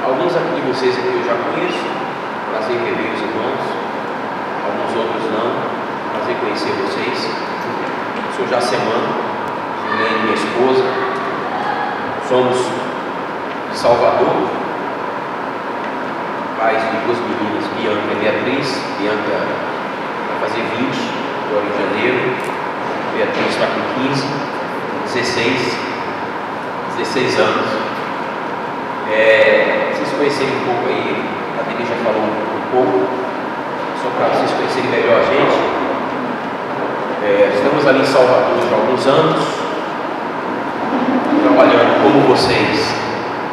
Alguns aqui de vocês aqui eu já conheço, prazer rever os irmãos, alguns outros não, prazer conhecer vocês. Sou Jacemã, Juliane, minha esposa, somos de Salvador, pais de duas meninas, Bianca e Beatriz. Bianca vai fazer 20 agora em janeiro, Beatriz está com 15, 16 anos. Vocês conhecerem um pouco aí, a Deli já falou um pouco, só para vocês conhecerem melhor a gente. Estamos ali em Salvador já há alguns anos, trabalhando como vocês,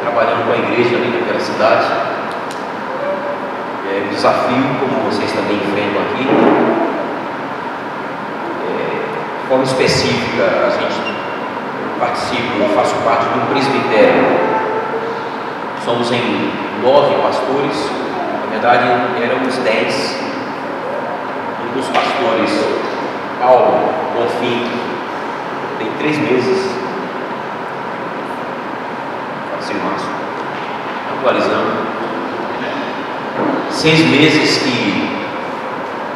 trabalhando com a igreja ali naquela cidade. Um desafio, como vocês também enfrentam aqui. De forma específica, a gente participa, eu faço parte de um presbitério. Somos em 9 pastores, na verdade éramos 10. Um dos pastores, Paulo Bonfim, tem 3 meses, pode ser março, atualizando. 6 meses que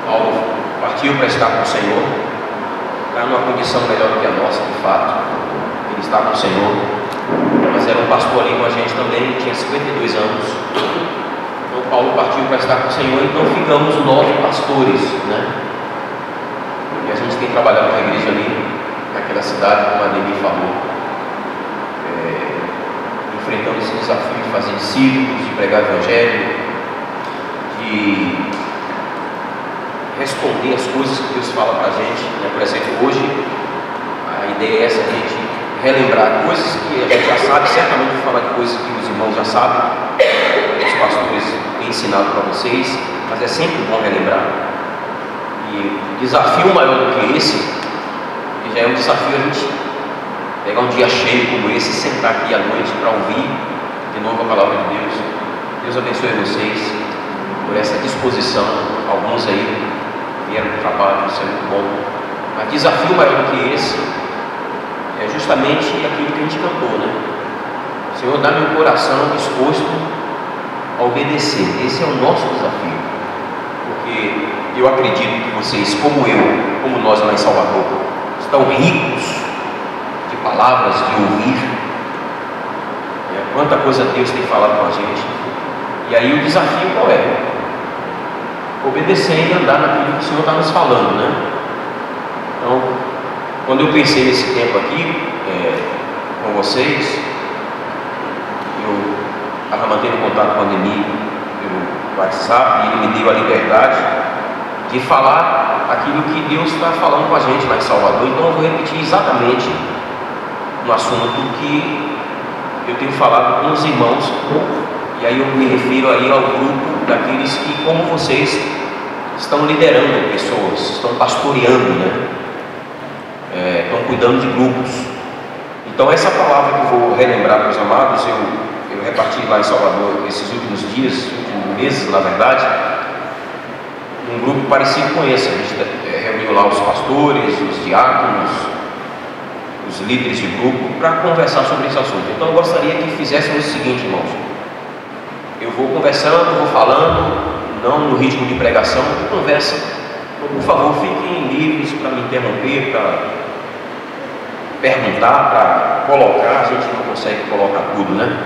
Paulo partiu para estar com o Senhor, está numa condição melhor do que a nossa, de fato. Ele está com o Senhor, mas era um pastor ali com a gente também, tinha 52 anos. Então Paulo partiu para estar com o Senhor, então ficamos 9 pastores, né? E a gente tem trabalhado com a igreja ali, naquela cidade, como a Demi falou, enfrentando esse desafio de fazer discípulos, de pregar o evangelho, de responder as coisas que Deus fala para a gente, né? Por exemplo, hoje a ideia é essa, a gente relembrar coisas que a gente já sabe, certamente vou falar de coisas que os irmãos já sabem, os pastores têm ensinado para vocês, mas é sempre bom relembrar. E desafio maior do que esse, que já é um desafio a gente pegar um dia cheio como esse, sentar aqui à noite para ouvir de novo a palavra de Deus. Deus abençoe vocês por essa disposição. Alguns aí vieram do trabalho, isso é muito bom. Mas desafio maior do que esse é justamente aquilo que a gente cantou, né? Senhor, dá-me um coração disposto a obedecer. Esse é o nosso desafio, porque eu acredito que vocês, como eu, como nós lá em Salvador, estão ricos de palavras, de ouvir, quanta coisa Deus tem falado com a gente. E aí o desafio qual é? Obedecer e andar naquilo que o Senhor está nos falando, né? Então, quando eu pensei nesse tempo aqui com vocês, eu estava mantendo contato com a Demi pelo WhatsApp, e ele me deu a liberdade de falar aquilo que Deus está falando com a gente lá em Salvador. Então eu vou repetir exatamente no assunto que eu tenho falado com os irmãos, e aí eu me refiro aí ao grupo daqueles que, como vocês, estão liderando pessoas, estão pastoreando, né? Estão cuidando de grupos. Então essa palavra que eu vou relembrar para os amados, eu reparti lá em Salvador esses últimos dias, últimos meses na verdade, um grupo parecido com esse. A gente reuniu lá os pastores, os diáconos, os líderes de grupo, para conversar sobre esse assunto. Então eu gostaria que fizéssemos o seguinte, irmãos: eu vou conversando, vou falando, não no ritmo de pregação, conversa. Então, por favor, fiquem livres para me interromper, para perguntar, para colocar. A gente não consegue colocar tudo, né?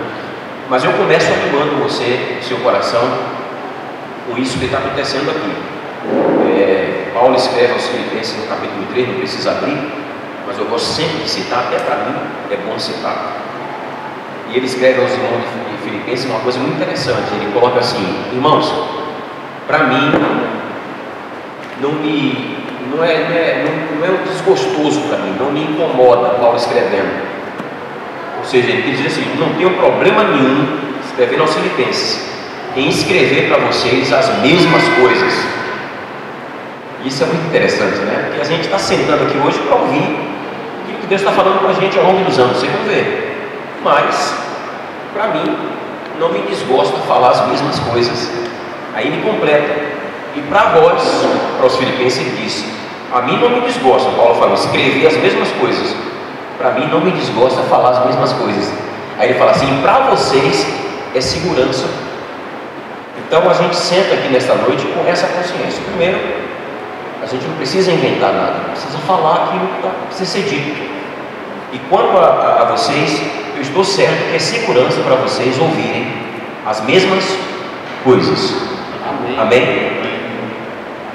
Mas eu começo animando você, seu coração, com isso que está acontecendo aqui. Paulo escreve aos Filipenses no capítulo 3, não precisa abrir, mas eu gosto sempre de citar, até para mim é bom citar. E ele escreve aos irmãos de Filipenses uma coisa muito interessante. Ele coloca assim: irmãos, para mim não é desgostoso para mim, não me incomoda Paulo escrevendo. Ou seja, ele diz assim: não tenho problema nenhum, escrevendo aos Filipenses, em escrever para vocês as mesmas coisas. Isso é muito interessante, né? Porque a gente está sentando aqui hoje para ouvir o que Deus está falando com a gente ao longo dos anos, vocês vão ver. Mas, para mim, não me desgosta falar as mesmas coisas. Aí ele completa: e para vós, para os Filipenses, ele diz: a mim não me desgosta, Paulo fala, escrever as mesmas coisas. Para mim não me desgosta falar as mesmas coisas. Aí ele fala assim: para vocês é segurança. Então a gente senta aqui nesta noite com essa consciência. Primeiro, a gente não precisa inventar nada, precisa falar aquilo que precisa ser dito. E quanto a vocês, eu estou certo que é segurança para vocês ouvirem as mesmas coisas. Amém? Amém?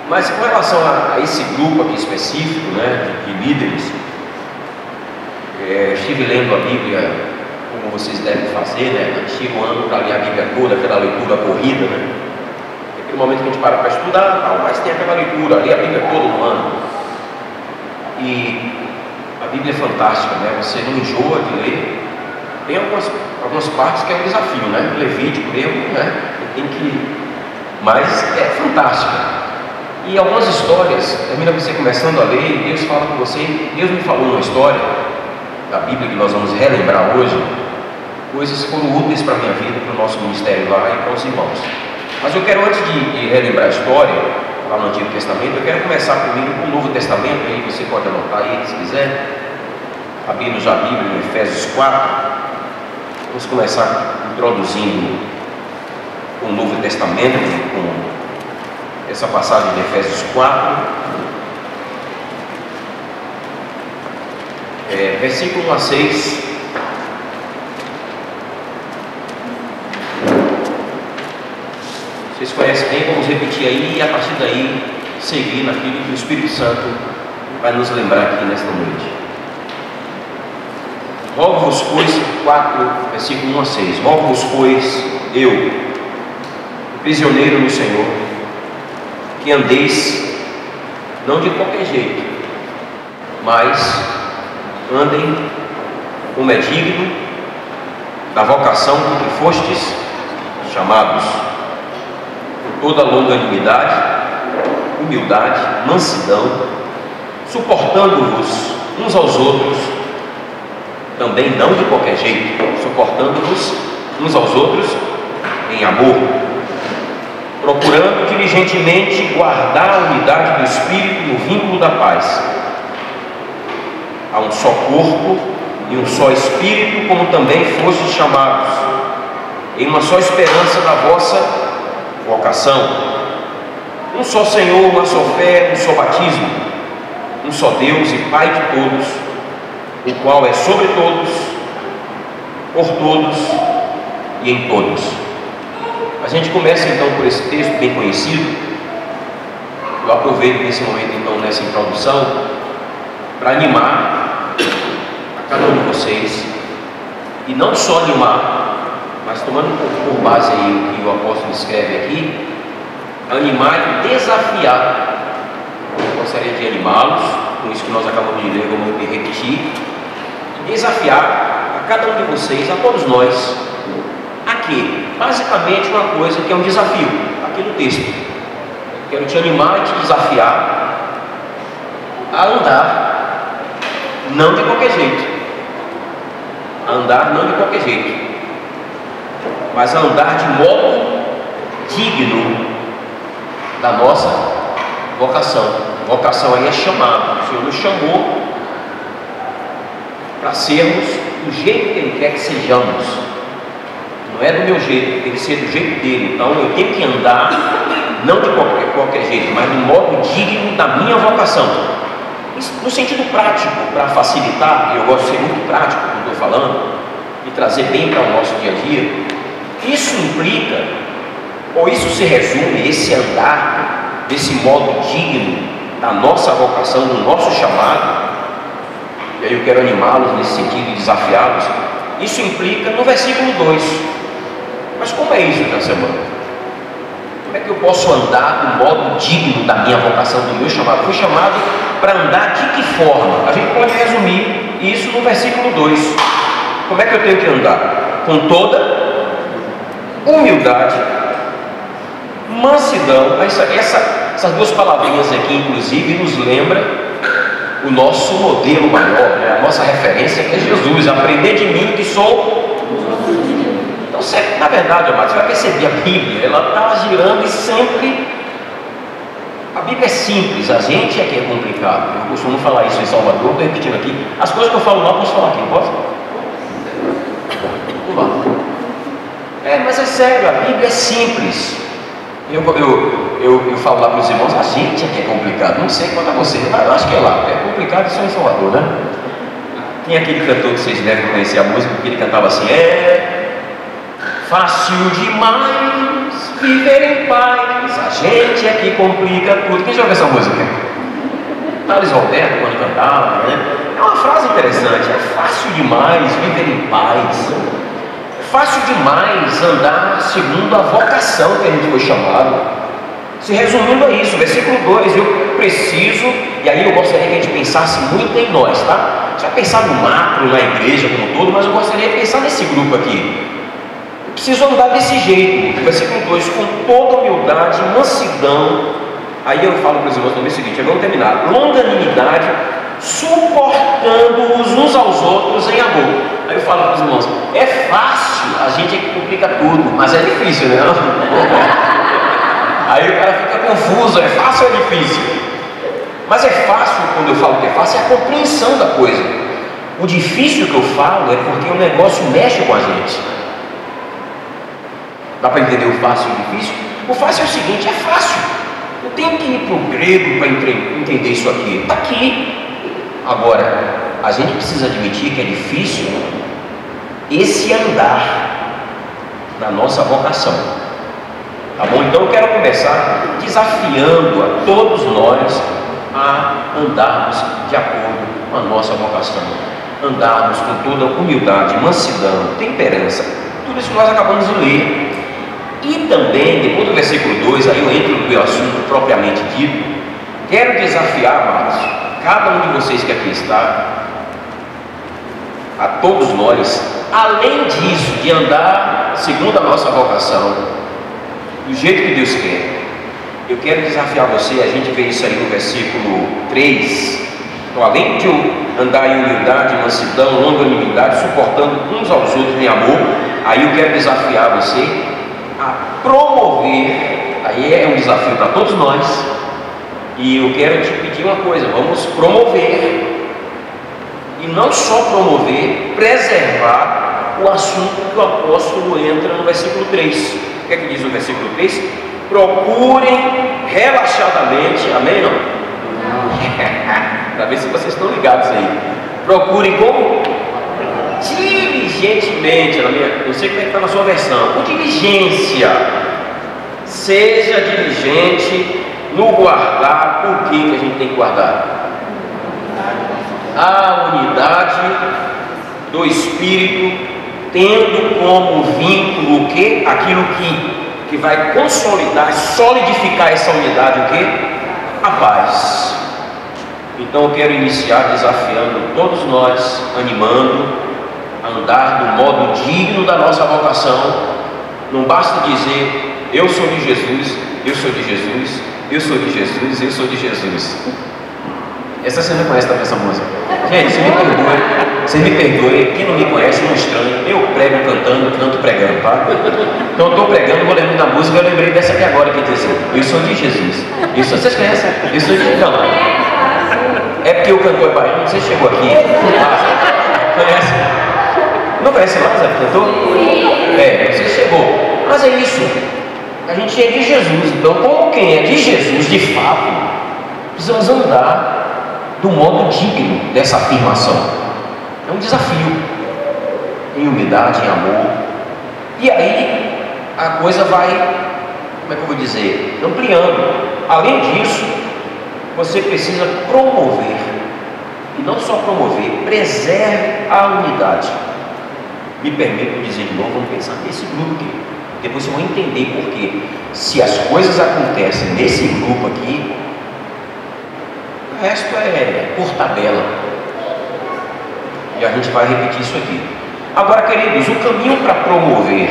Mas com relação a esse grupo aqui específico, né, de líderes, estive lendo a Bíblia, como vocês devem fazer, né? Chega um ano para ler a Bíblia toda, aquela leitura corrida, né? Aquele momento que a gente para estudar, mas tem aquela leitura, ler a Bíblia toda no ano. E a Bíblia é fantástica, né? Você não enjoa de ler. Tem algumas partes que é um desafio, né? Levítico, né? Tem que... Mas é fantástica. E algumas histórias, termina você começando a ler e Deus fala com você. Deus me falou uma história da Bíblia que nós vamos relembrar hoje, coisas que foram úteis para a minha vida, para o nosso ministério lá e para os irmãos. Mas eu quero, antes de relembrar a história lá no Antigo Testamento, eu quero começar primeiro com o Novo Testamento. Aí você pode anotar aí se quiser, abrindo já a Bíblia em Efésios 4. Vamos começar introduzindo o Novo Testamento com essa passagem de Efésios 4, versículo 1 a 6. Vocês conhecem bem, vamos repetir aí e a partir daí seguir naquilo que o Espírito Santo vai nos lembrar aqui nesta noite. Rogo-vos, pois, 4, versículo 1 a 6. Rogo-vos, pois, eu, prisioneiro no Senhor, que andeis não de qualquer jeito, mas andem como é digno da vocação com que fostes chamados, com toda longanimidade, humildade, mansidão, suportando-vos uns aos outros, também não de qualquer jeito, suportando-vos uns aos outros em amor, procurando diligentemente guardar a unidade do Espírito no vínculo da paz. Há um só corpo e um só Espírito, como também fostes chamados, em uma só esperança da vossa vocação. Um só Senhor, uma só fé, um só batismo, um só Deus e Pai de todos, o qual é sobre todos, por todos e em todos. A gente começa então por esse texto bem conhecido. Eu aproveito nesse momento então, nessa introdução, para animar a cada um de vocês, e não só animar, mas tomando por base aí o que o apóstolo escreve aqui, animar e desafiar. Eu gostaria de animá-los, com isso que nós acabamos de ler, vamos repetir, e desafiar a cada um de vocês, a todos nós, aqui, basicamente uma coisa que é um desafio, aqui no texto. Quero te animar e te desafiar a andar não de qualquer jeito, a andar não de qualquer jeito, mas a andar de modo digno da nossa vocação. Vocação aí é chamado. O Senhor nos chamou para sermos do jeito que Ele quer que sejamos. Não é do meu jeito, tem que ser do jeito dele. Então eu tenho que andar não de qualquer jeito, mas de modo digno da minha vocação. Isso, no sentido prático, para facilitar, eu gosto de ser muito prático quando estou falando, e trazer bem para o nosso dia a dia. Isso implica, ou isso se resume, esse andar desse modo digno da nossa vocação, do nosso chamado. E aí eu quero animá-los nesse sentido e desafiá-los. Isso implica no versículo 2. Mas como é isso, essa semana? Como é que eu posso andar do modo digno da minha vocação, do meu chamado? Fui chamado para andar de que forma? A gente pode resumir isso no versículo 2. Como é que eu tenho que andar? Com toda humildade, mansidão. Essas duas palavrinhas aqui, inclusive, nos lembra o nosso modelo maior, né? A nossa referência é Jesus. Aprender de mim que sou. Então, na verdade, amados, você vai perceber a Bíblia, ela está girando e sempre. A Bíblia é simples, a gente é que é complicado. Eu costumo falar isso em Salvador, estou repetindo aqui. As coisas que eu falo lá, posso falar aqui, não posso? Mas sério, a Bíblia é simples. Eu falo lá para os irmãos, a gente é que é complicado, não sei quanto a você, mas eu acho que é lá, é complicado só em Salvador, né? Tem aquele cantor que vocês devem conhecer a música, que ele cantava assim: é fácil demais viver em paz, a gente é que complica tudo. Quem já ouviu essa música? Thales Roberto, quando cantava, né? É uma frase interessante: é fácil demais viver em paz, é fácil demais andar segundo a vocação que a gente foi chamado. Se resumindo a isso, versículo 2, eu preciso, e aí eu gostaria que a gente pensasse muito em nós, tá? Já pensar no macro, na igreja como um todo, mas eu gostaria de pensar nesse grupo aqui. Eu preciso andar desse jeito, versículo 2, com toda humildade, mansidão. Aí eu falo para os irmãos também o seguinte: vamos terminar. Longanimidade, suportando-os uns aos outros em amor. Aí eu falo para os irmãos: é fácil, a gente é que complica tudo, mas é difícil, né? Aí o cara fica confuso: é fácil ou é difícil? Mas é fácil, quando eu falo que é fácil, é a compreensão da coisa. O difícil que eu falo é porque o negócio mexe com a gente. Dá para entender o fácil e o difícil? O fácil é o seguinte: é fácil. Eu tenho que ir para o grego para entender isso aqui. Está aqui. Agora, a gente precisa admitir que é difícil esse andar na nossa vocação. Tá bom? Então eu quero começar desafiando a todos nós a andarmos de acordo com a nossa vocação, andarmos com toda humildade, mansidão, temperança, tudo isso que nós acabamos de ler. E também, depois do versículo 2, aí eu entro no meu assunto propriamente dito. Quero desafiar, amados, cada um de vocês que aqui está, a todos nós, além disso, de andar segundo a nossa vocação, do jeito que Deus quer. Eu quero desafiar você, a gente vê isso aí no versículo 3. Então, além de eu andar em humildade, mansidão, longanimidade, suportando uns aos outros em amor, aí eu quero desafiar você a promover. Aí é um desafio para todos nós. E eu quero te pedir uma coisa: vamos promover, e não só promover, preservar o assunto que o apóstolo entra no versículo 3. O que é que diz no versículo 3? Procurem relaxadamente, amém? Não? Para ver se vocês estão ligados aí. Procurem como? Diligentemente, não sei como é que está na sua versão, com diligência. Seja diligente no guardar. Por que a gente tem que guardar? A unidade do Espírito, tendo como vínculo o quê? Aquilo que vai consolidar, solidificar essa unidade, o quê? A paz. Então eu quero iniciar desafiando todos nós, animando a andar do modo digno da nossa vocação. Não basta dizer: eu sou de Jesus, eu sou de Jesus, eu sou de Jesus, eu sou de Jesus. Essa você não conhece também, essa música? Gente, você me perdoe, quem não me conhece não estranha. Eu prego cantando, canto pregando, tá? Então eu estou pregando, vou lembrando da música, eu lembrei dessa aqui agora, que diz assim: eu sou de Jesus. Isso vocês conhecem? Eu sou de Jesus. Não, é porque o cantor é baiano, você chegou aqui. Conhece? Não conhece Lázaro, cantor? É, você chegou. Mas é isso, a gente é de Jesus. Então, como quem é de Jesus de fato, precisamos andar do modo digno dessa afirmação. É um desafio, em humildade, em amor. E aí a coisa vai, como é que eu vou dizer, ampliando. Além disso, você precisa promover, e não só promover, preserve a unidade. Me permito dizer de novo, vamos pensar nesse grupo aqui. Depois você vai entender por quê. Se as coisas acontecem nesse grupo aqui, o resto é por tabela. E a gente vai repetir isso aqui. Agora, queridos, o caminho para promover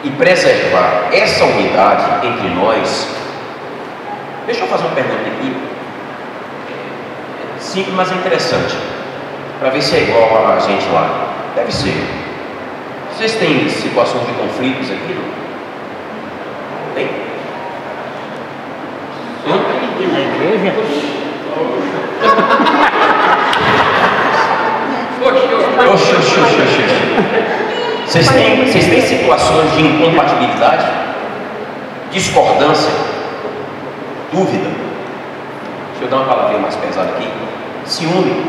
e preservar essa unidade entre nós. Deixa eu fazer uma pergunta aqui. Simples, mas é interessante. Para ver se é igual a gente lá. Deve ser. Vocês têm situações de conflitos aqui, não? Tem? Na igreja? Oxi. Vocês têm situações de incompatibilidade, discordância, dúvida? Deixa eu dar uma palavrinha mais pesada aqui. Ciúme.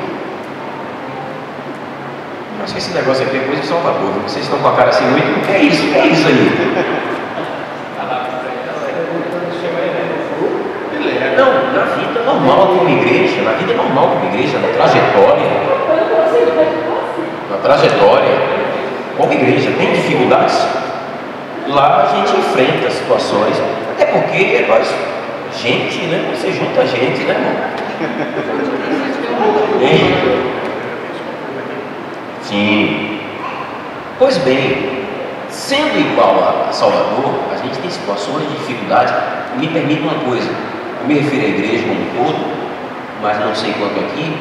Acho que esse negócio aqui é coisa de Salvador. Vocês estão com a cara assim muito. O que é isso? O que é isso aí? Não, na vida normal como igreja, na vida normal como igreja, na trajetória, como igreja, tem dificuldades? Lá a gente enfrenta situações, até porque nós, gente, né? Você junta gente, né, irmão? Sim. Pois bem, sendo igual a Salvador, a gente tem situações de dificuldade. Me permita uma coisa, eu me refiro à igreja como um todo, mas não sei quanto aqui,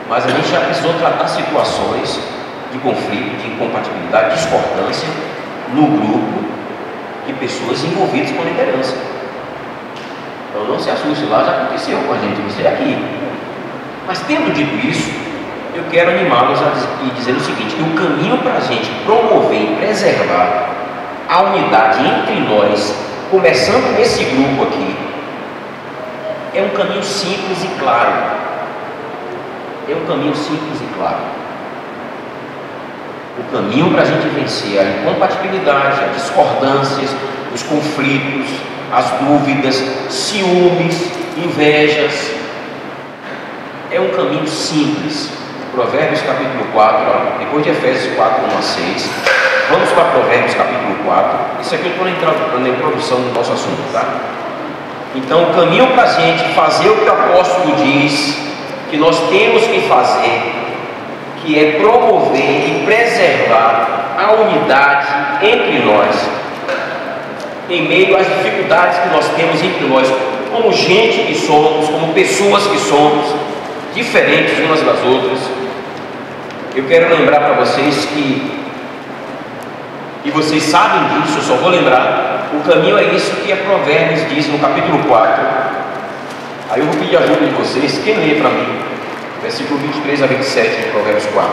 mas a gente já precisou tratar situações de conflito, de incompatibilidade, de discordância no grupo de pessoas envolvidas com a liderança. Então não se assuste, lá já aconteceu com a gente, você aqui. Mas tendo dito isso, eu quero animá-los a dizer o seguinte, que o caminho para a gente promover e preservar a unidade entre nós, começando nesse grupo aqui, é um caminho simples e claro. É um caminho simples e claro. O caminho para a gente vencer a incompatibilidade, as discordâncias, os conflitos, as dúvidas, ciúmes, invejas, é um caminho simples. Provérbios capítulo 4, depois de Efésios 4, 1 a 6, vamos para Provérbios capítulo 4. Isso aqui eu estou na introdução do nosso assunto, tá? Então, o caminho para a gente fazer o que o apóstolo diz que nós temos que fazer, que é promover e preservar a unidade entre nós, em meio às dificuldades que nós temos entre nós, como gente que somos, como pessoas que somos, diferentes umas das outras. Eu quero lembrar para vocês que, e vocês sabem disso, eu só vou lembrar, o caminho é isso que a Provérbios diz no capítulo 4. Aí eu vou pedir ajuda de vocês, quem lê para mim? Versículo 23 a 27 de Provérbios 4.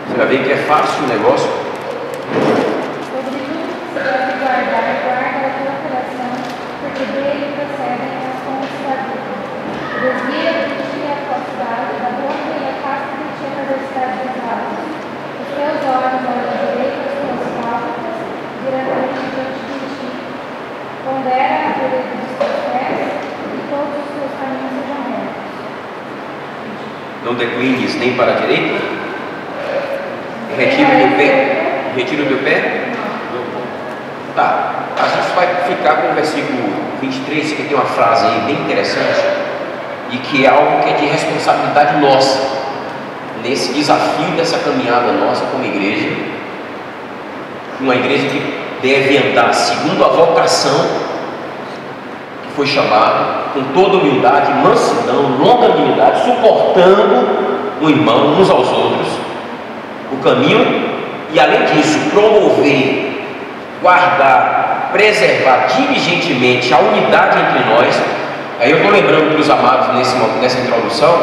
Você vai ver que é fácil o negócio. Sobre tudo que se deve guardar, guarda o teu coração, porque dele procedem as fontes da vida. Desvia de ti a falsidade, da boca e afasta de ti a perversidade dos lábios. Os teus olhos olham à direita, os teus pálpebras diretamente diante de ti. Pondera a vereda dos teus pés e todos os teus caminhos sejam retos. Não declines nem para a direita, retira o teu pé, retira o teu pé. Tá, a gente vai ficar com o versículo 23, que tem uma frase aí bem interessante, e que é algo que é de responsabilidade nossa, nesse desafio dessa caminhada nossa como igreja, uma igreja que deve andar segundo a vocação que foi chamada, com toda humildade, mansidão, longanimidade, suportando o irmão uns aos outros, o caminho, e além disso, promover, guardar, preservar diligentemente a unidade entre nós. Aí eu estou lembrando para os amados nessa introdução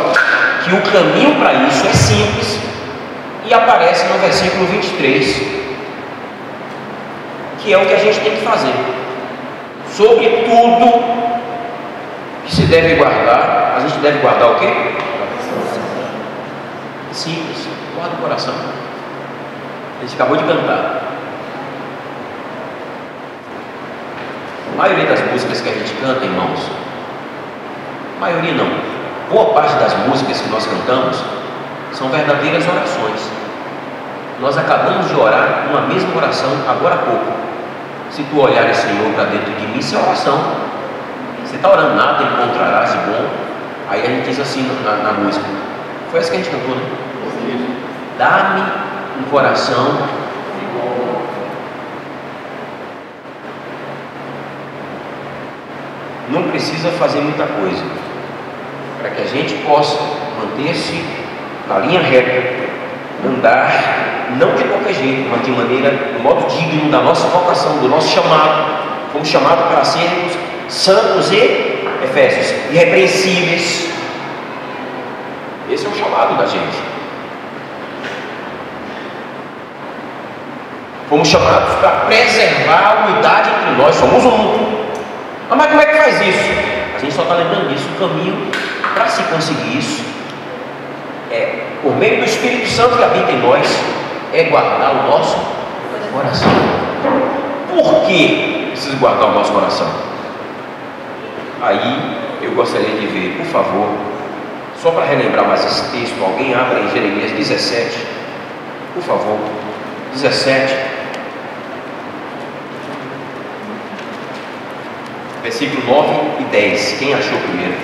que o caminho para isso é simples e aparece no versículo 23, que é o que a gente tem que fazer. Sobre tudo que se deve guardar, a gente deve guardar o quê? Simples, guarda o coração. A gente acabou de cantar. A maioria das músicas que a gente canta, irmãos, maioria não, boa parte das músicas que nós cantamos são verdadeiras orações. Nós acabamos de orar uma mesma oração agora há pouco. Se tu olhares, Senhor, para dentro de mim, isso é oração. Você está orando, nada encontrarás de bom. Aí a gente diz assim na música, foi essa que a gente cantou, né? Dá-me um coração não precisa fazer muita coisa para que a gente possa manter-se na linha reta, andar não de qualquer jeito, mas de maneira, de modo digno da nossa vocação, do nosso chamado. Fomos chamados para sermos santos e, Efésios, irrepreensíveis. Esse é o chamado da gente. Fomos chamados para preservar a unidade entre nós, somos um. Mas como é que faz isso? A gente só está lembrando disso. O caminho para se conseguir isso é, por meio do Espírito Santo que habita em nós, é guardar o nosso coração. Por que precisa guardar o nosso coração? Aí eu gostaria de ver, por favor, só para relembrar mais esse texto, alguém abra em Jeremias 17, por favor, 17, versículo 9 e 10. Quem achou primeiro?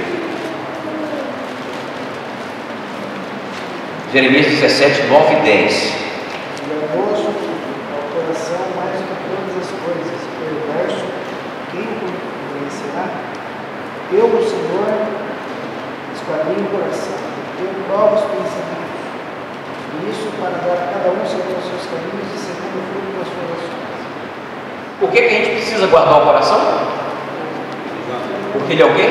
Jeremias 17, 9 e 10. Enganoso ao coração mais do que todas as coisas, perverso, quem o conhecerá? Eu, o Senhor, esquadrinho o coração, tenho novos pensamentos, e isso para dar a cada um segundo os seus caminhos e segundo o fruto das suas ações. Por que a gente precisa guardar o coração? Porque ele é o quê?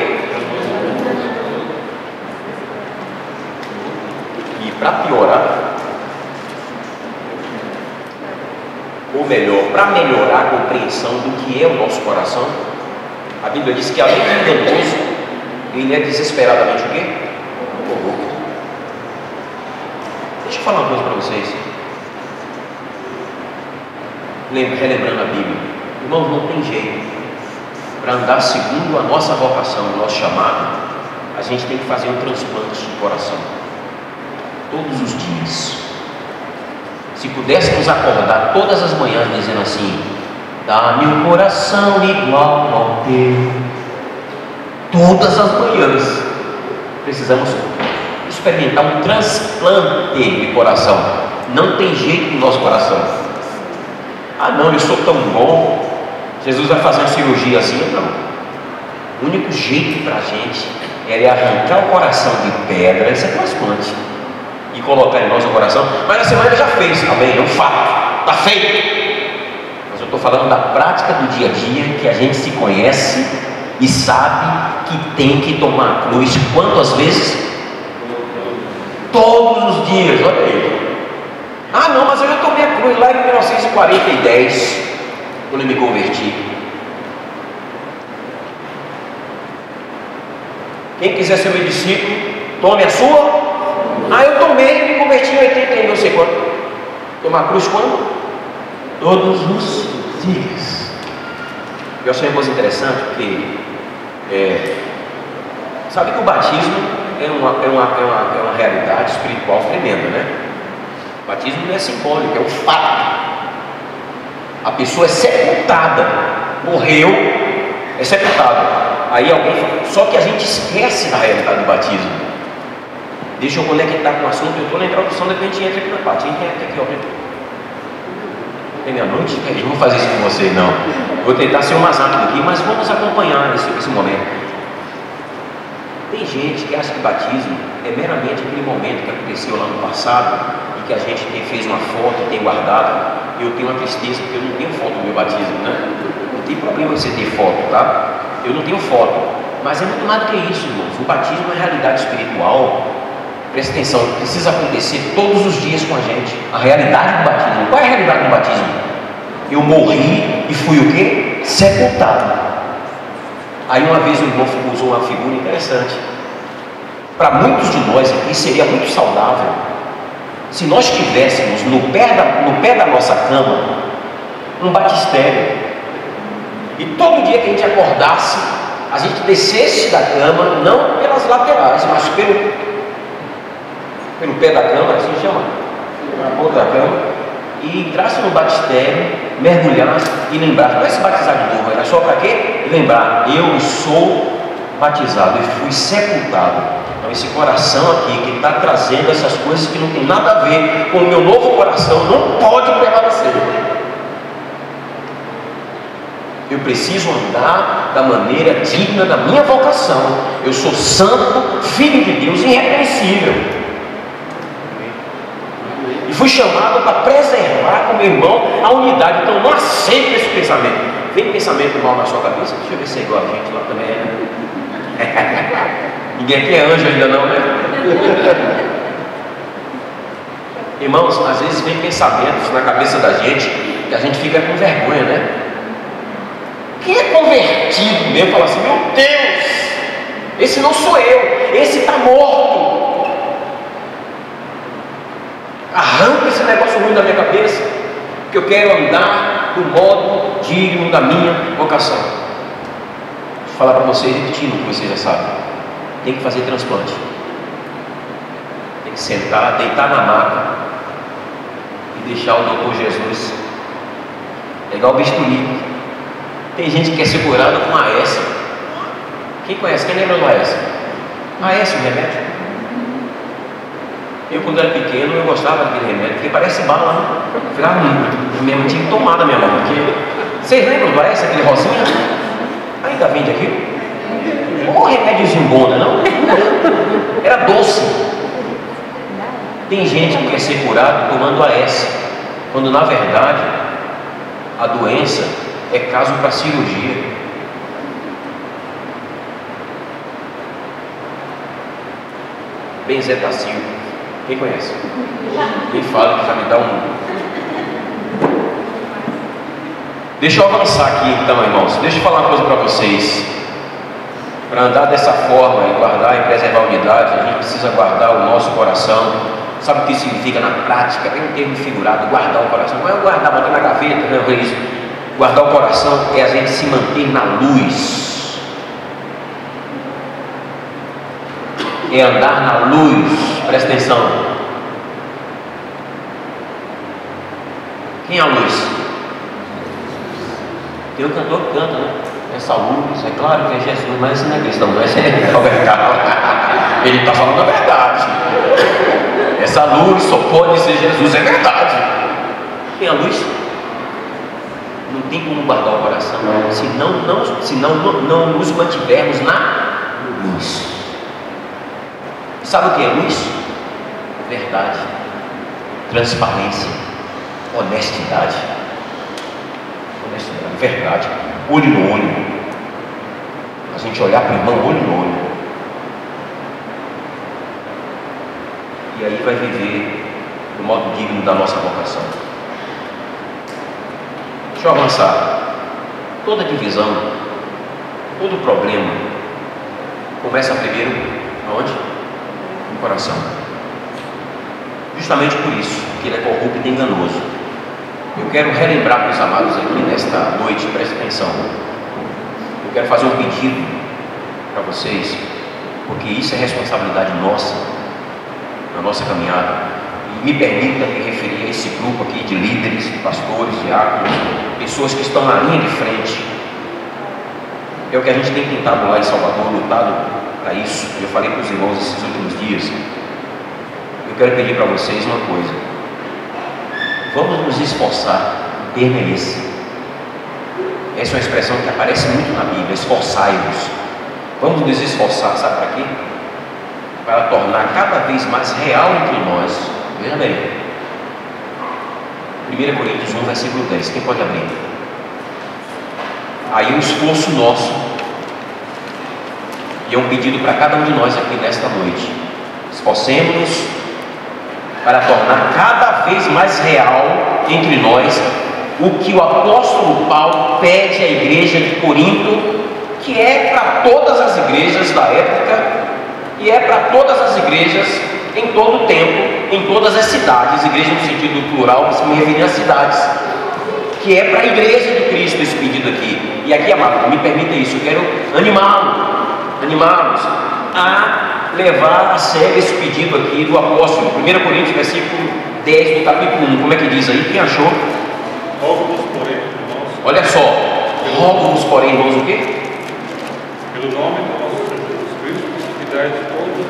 E para piorar, ou melhor, para melhorar a compreensão do que é o nosso coração, a Bíblia diz que além de enganoso, ele é desesperadamente o quê? Corrupto. Deixa eu falar uma coisa para vocês. Relembrando a Bíblia, irmãos, não tem jeito. Para andar segundo a nossa vocação, o nosso chamado, a gente tem que fazer um transplante de coração todos os dias. Se pudéssemos acordar todas as manhãs dizendo assim: dá-me um coração igual ao teu. Todas as manhãs precisamos experimentar um transplante de coração. Não tem jeito no nosso coração. Ah não, eu sou tão bom, Jesus vai fazer uma cirurgia assim? Não. O único jeito para a gente é arrancar o coração de pedra, esse é transplante, e colocar em nosso coração. Mas a semana já fez, amém, é um fato, está feito. Mas eu estou falando da prática do dia a dia, que a gente se conhece e sabe que tem que tomar a cruz. Quantas vezes? Todos os dias, olha aí. Ah não, mas eu já tomei a cruz lá em 1910, quando eu me converti. Quem quiser ser meu discípulo, tome a sua. Ah, eu tomei e me converti em 80 e não sei quando. Tomar a cruz quando? Todos os dias. Eu achei uma coisa interessante, porque sabe que o batismo é uma realidade espiritual tremenda, né? O batismo não é simbólico, é um fato. A pessoa é sepultada, morreu, é sepultada. Aí alguém fala, só que a gente esquece da realidade do batismo. Deixa eu conectar com o assunto, eu estou na introdução, depois a gente entra aqui na parte. Entra aqui, ó. Tem meia-noite? Eu não vou fazer isso com vocês, não. Vou tentar ser o mais rápido aqui, mas vamos acompanhar esse momento. Tem gente que acha que batismo é meramente aquele momento que aconteceu lá no passado e que a gente fez uma foto e tem guardado. Eu tenho uma tristeza porque eu não tenho foto do meu batismo, né? Não tem problema você ter foto, tá? Eu não tenho foto, mas é muito mais do que isso, irmãos. O batismo é uma realidade espiritual. Presta atenção, precisa acontecer todos os dias com a gente. A realidade do batismo. Qual é a realidade do batismo? Eu morri e fui o quê? Sepultado. Aí uma vez o irmão usou uma figura interessante. Para muitos de nós aqui seria muito saudável se nós tivéssemos no pé da nossa cama um batistério, e todo dia que a gente acordasse, a gente descesse da cama, não pelas laterais, mas pelo pé da cama, assim chama, na ponta da cama, e entrasse no batistério, mergulhasse e lembrasse. Não é se batizar de novo, era só para quê? Lembrar, eu sou batizado e fui sepultado. Então esse coração aqui que está trazendo essas coisas que não tem nada a ver com o meu novo coração, não pode permanecer. Eu preciso andar da maneira digna da minha vocação. Eu sou santo, filho de Deus, irrepreensível. E fui chamado para preservar com meu irmão a unidade. Então não aceite esse pensamento. Vem pensamento mal na sua cabeça. Deixa eu ver se é igual a gente lá também, né? Ninguém aqui é anjo ainda não, né? Irmãos, às vezes vem pensamentos na cabeça da gente que a gente fica com vergonha, né? Quem é convertido mesmo fala assim: meu Deus, esse não sou eu, esse está morto. Arranca esse negócio ruim da minha cabeça, que eu quero andar do modo digno da minha vocação. Vou falar para vocês, repetindo o que vocês já sabem: tem que fazer transplante, tem que sentar, deitar na maca e deixar o doutor Jesus pegar o bisturi. Tem gente que quer ser curada com AS. Quem conhece? Quem lembra do AS? AS, o remédio. Eu, quando era pequeno, eu gostava daquele remédio, porque parece bala, né? Ficava minha mãe tinha que tomar da minha mão. Porque... Vocês lembram do AS, aquele rosinha? Ainda vende aqui? Ou remédiozinho bom, não? Era doce. Tem gente que quer ser curado tomando AS, quando na verdade a doença é caso para cirurgia. Benzetacil. Quem conhece? Quem fala que já me dá um... Deixa eu avançar aqui então, irmãos. Deixa eu falar uma coisa para vocês. Para andar dessa forma e guardar e preservar a unidade, a gente precisa guardar o nosso coração. Sabe o que significa na prática? É um termo figurado, guardar o coração. Não é guardar, botar na gaveta, não é isso. Guardar o coração é a gente se manter na luz, é andar na luz. Presta atenção. Quem é a luz? Tem um cantor que canta, né? Essa luz, é claro que é Jesus, mas isso não é cristão, não é Roberto Carlos. Ele está falando a verdade. Essa luz só pode ser Jesus, é verdade. Quem é a luz? Não tem como guardar o coração, se não nos mantivermos na luz. Sabe o que é luz? Verdade, transparência, honestidade, verdade, olho no olho. A gente olhar para o irmão olho no olho, e aí vai viver do modo digno da nossa vocação. Deixa eu avançar. Toda divisão, todo problema começa primeiro aonde? No coração. Justamente por isso que ele é corrupto e enganoso. Eu quero relembrar para os amados aqui nesta noite, preste atenção. Eu quero fazer um pedido para vocês, porque isso é responsabilidade nossa, na nossa caminhada. Me permita me referir a esse grupo aqui de líderes, pastores, diáconos, pessoas que estão na linha de frente. É o que a gente tem tentado lá em Salvador, lutado para isso. Eu falei para os irmãos esses últimos dias. Eu quero pedir para vocês uma coisa: vamos nos esforçar. O termo é esse. Essa é uma expressão que aparece muito na Bíblia: esforçai-vos. Vamos nos esforçar, sabe para quê? Para tornar cada vez mais real entre nós. Veja bem, 1 Coríntios 1, versículo 10. Quem pode abrir? Aí um esforço nosso, e é um pedido para cada um de nós aqui nesta noite: esforcemos-nos para tornar cada vez mais real entre nós o que o apóstolo Paulo pede à igreja de Corinto, que é para todas as igrejas da época, e é para todas as igrejas em todo o tempo, em todas as cidades. Igreja no sentido plural, mas me referi às cidades, que é para a igreja de Cristo esse pedido aqui. E aqui, amado, me permita isso, eu quero animá-los a levar a sério esse pedido aqui do apóstolo. 1 Coríntios, versículo 10 do capítulo 1, como é que diz aí? Quem achou? Rogo-vos, porém, irmãos. Olha só, rogo-vos, porém, irmãos, o quê? Pelo nome do nosso Senhor Jesus Cristo, que dá de todos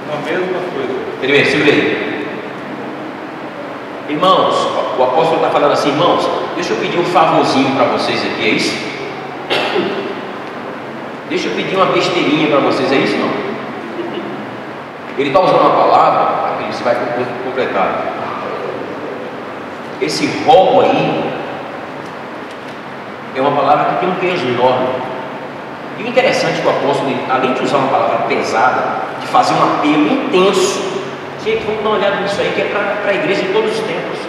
na mesma coisa. Primeiro, segura aí. Irmãos, o apóstolo está falando assim: irmãos, deixa eu pedir um favorzinho para vocês aqui, é isso? Deixa eu pedir uma besteirinha para vocês, é isso não? Ele está usando uma palavra, aqui você vai completar. Esse rogo aí é uma palavra que tem um peso enorme. E o interessante é que o apóstolo, além de usar uma palavra pesada, de fazer um apelo intenso, gente, vamos dar uma olhada nisso aí, que é para a igreja de todos os tempos.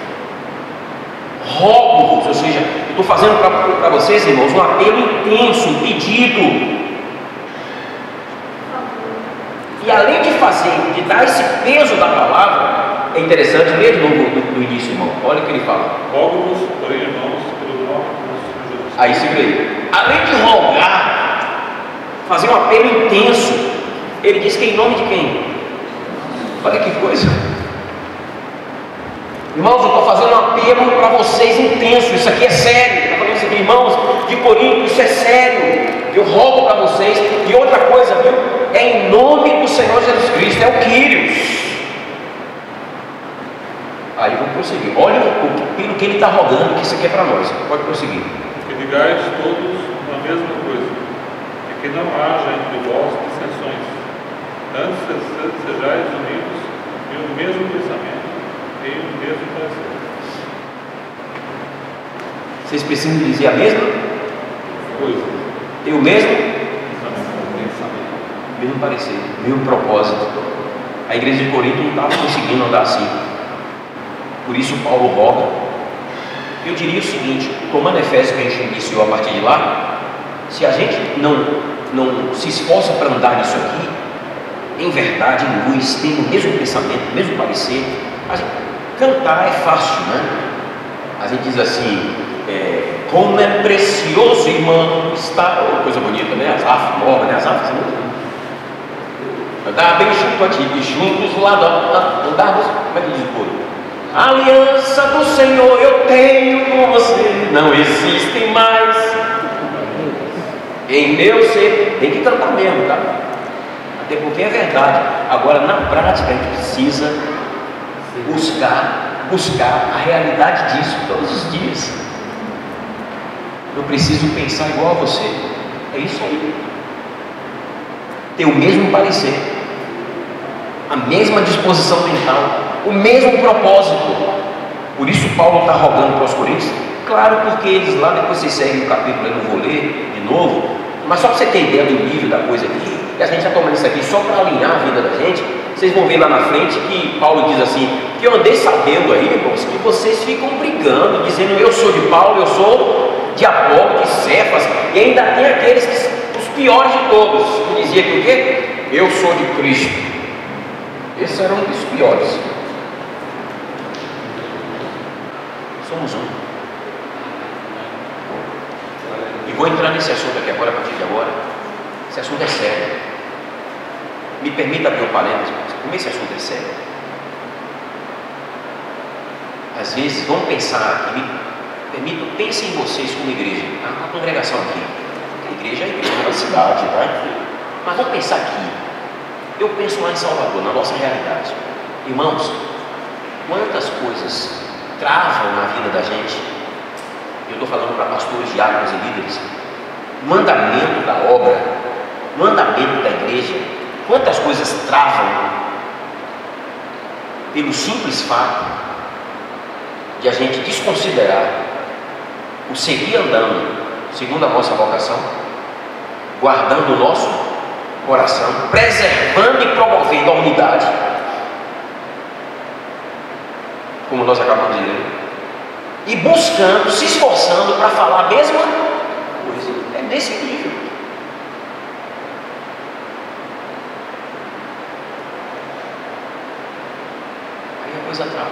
rogo-vos, ou seja, eu estou fazendo para vocês, irmãos, um apelo intenso, um pedido. E além de dar esse peso da palavra, é interessante, ler de novo do início, irmão. Olha o que ele fala. Rogo-vos, porém, irmãos, pelo nome de nosso Senhor Jesus. Aí segura aí. Além de rogar, fazer um apelo intenso, ele diz que é em nome de quem? Olha que coisa. Irmãos, eu estou fazendo um apelo para vocês intenso. Isso aqui é sério. Está falando isso aqui, irmãos de Corinto, isso é sério. Eu rogo para vocês. E outra coisa, viu? É em nome do Senhor Jesus Cristo, é o Quírios. Aí vamos prosseguir. Olha pelo que ele está rogando, que isso aqui é para nós. Pode prosseguir. Que digais todos a mesma coisa, e que não haja entre vós dissensões, antes sejais unidos em um mesmo pensamento e em um mesmo parecer. Vocês precisam dizer a mesma coisa, tem o mesmo pensamento, mesmo parecer, mesmo propósito. A igreja de Corinto não estava conseguindo andar assim. Por isso Paulo roga. Eu diria o seguinte, tomando Efésios que a gente iniciou a partir de lá, se a gente não se esforça para andar nisso aqui, em verdade, em luz, tem o mesmo pensamento, o mesmo parecer, cantar é fácil, né? A gente diz assim, como é precioso, irmão, está, coisa bonita, né? Asaf, morra, né? Asaf, assim, andar bem junto a ti, e juntos lá, andarmos, como é que diz o povo? A aliança do Senhor eu tenho com você, não existem mais em meu ser. Tem que cantar mesmo, tá? Até porque é verdade. Agora, na prática, a gente precisa buscar a realidade disso todos os dias. Eu preciso pensar igual a você. É isso aí. Ter o mesmo parecer, a mesma disposição mental, o mesmo propósito. Por isso Paulo está rogando para os coríntios. Claro, porque eles lá, depois vocês seguem o capítulo, eu não vou ler de novo, mas só para você ter ideia do nível da coisa aqui, e a gente está tomando isso aqui só para alinhar a vida da gente. Vocês vão ver lá na frente que Paulo diz assim, que eu andei sabendo aí, irmãos, que vocês ficam brigando, dizendo eu sou de Paulo, eu sou de Apolo, de Cefas, e ainda tem aqueles que, os piores de todos, que dizia que o quê? Eu sou de Cristo. Esses eram os piores. Somos um. E vou entrar nesse assunto aqui agora, a partir de agora. Esse assunto é sério. Me permita abrir um parênteses, como esse assunto é sério. Às vezes, vamos pensar aqui, pensem em vocês como igreja, a congregação aqui. A igreja é a igreja da cidade, tá? Mas vamos pensar aqui. Eu penso lá em Salvador, na nossa realidade. Irmãos, quantas coisas travam na vida da gente? Eu estou falando para pastores, diáconos e líderes. O andamento da obra, o andamento da igreja, quantas coisas travam pelo simples fato de a gente desconsiderar o seguir andando segundo a nossa vocação, guardando o nosso coração, preservando e promovendo a unidade, como nós acabamos de ler, e buscando, se esforçando para falar a mesma coisa. É nesse nível. Aí a coisa trava.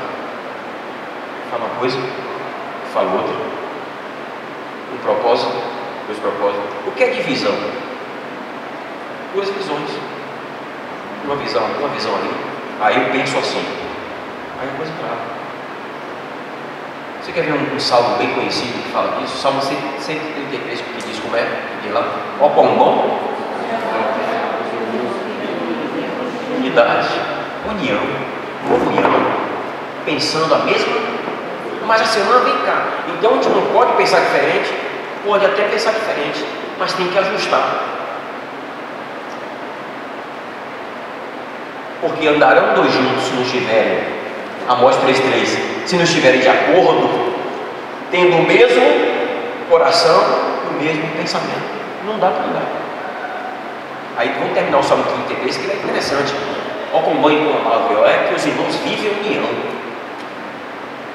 Fala uma coisa, fala outra. Um propósito, dois propósitos. O que é divisão? Duas visões. Uma visão ali. Aí eu penso assim. Aí a coisa trava. Você quer ver um salmo bem conhecido que fala disso? Salmo 133, que diz como é? Que diz lá, ó quão bom, unidade, união, comunhão, pensando a mesma, mas a semana vem cá. Então a gente não pode pensar diferente, pode até pensar diferente, mas tem que ajustar. Porque andarão dois juntos se não estiverem, Amós 3,3, se não estiverem de acordo, tendo o mesmo coração e o mesmo pensamento. Não dá para andar. Aí vamos terminar o Salmo 33, que é interessante. Olha como banho com a palavra é que os irmãos vivem em união.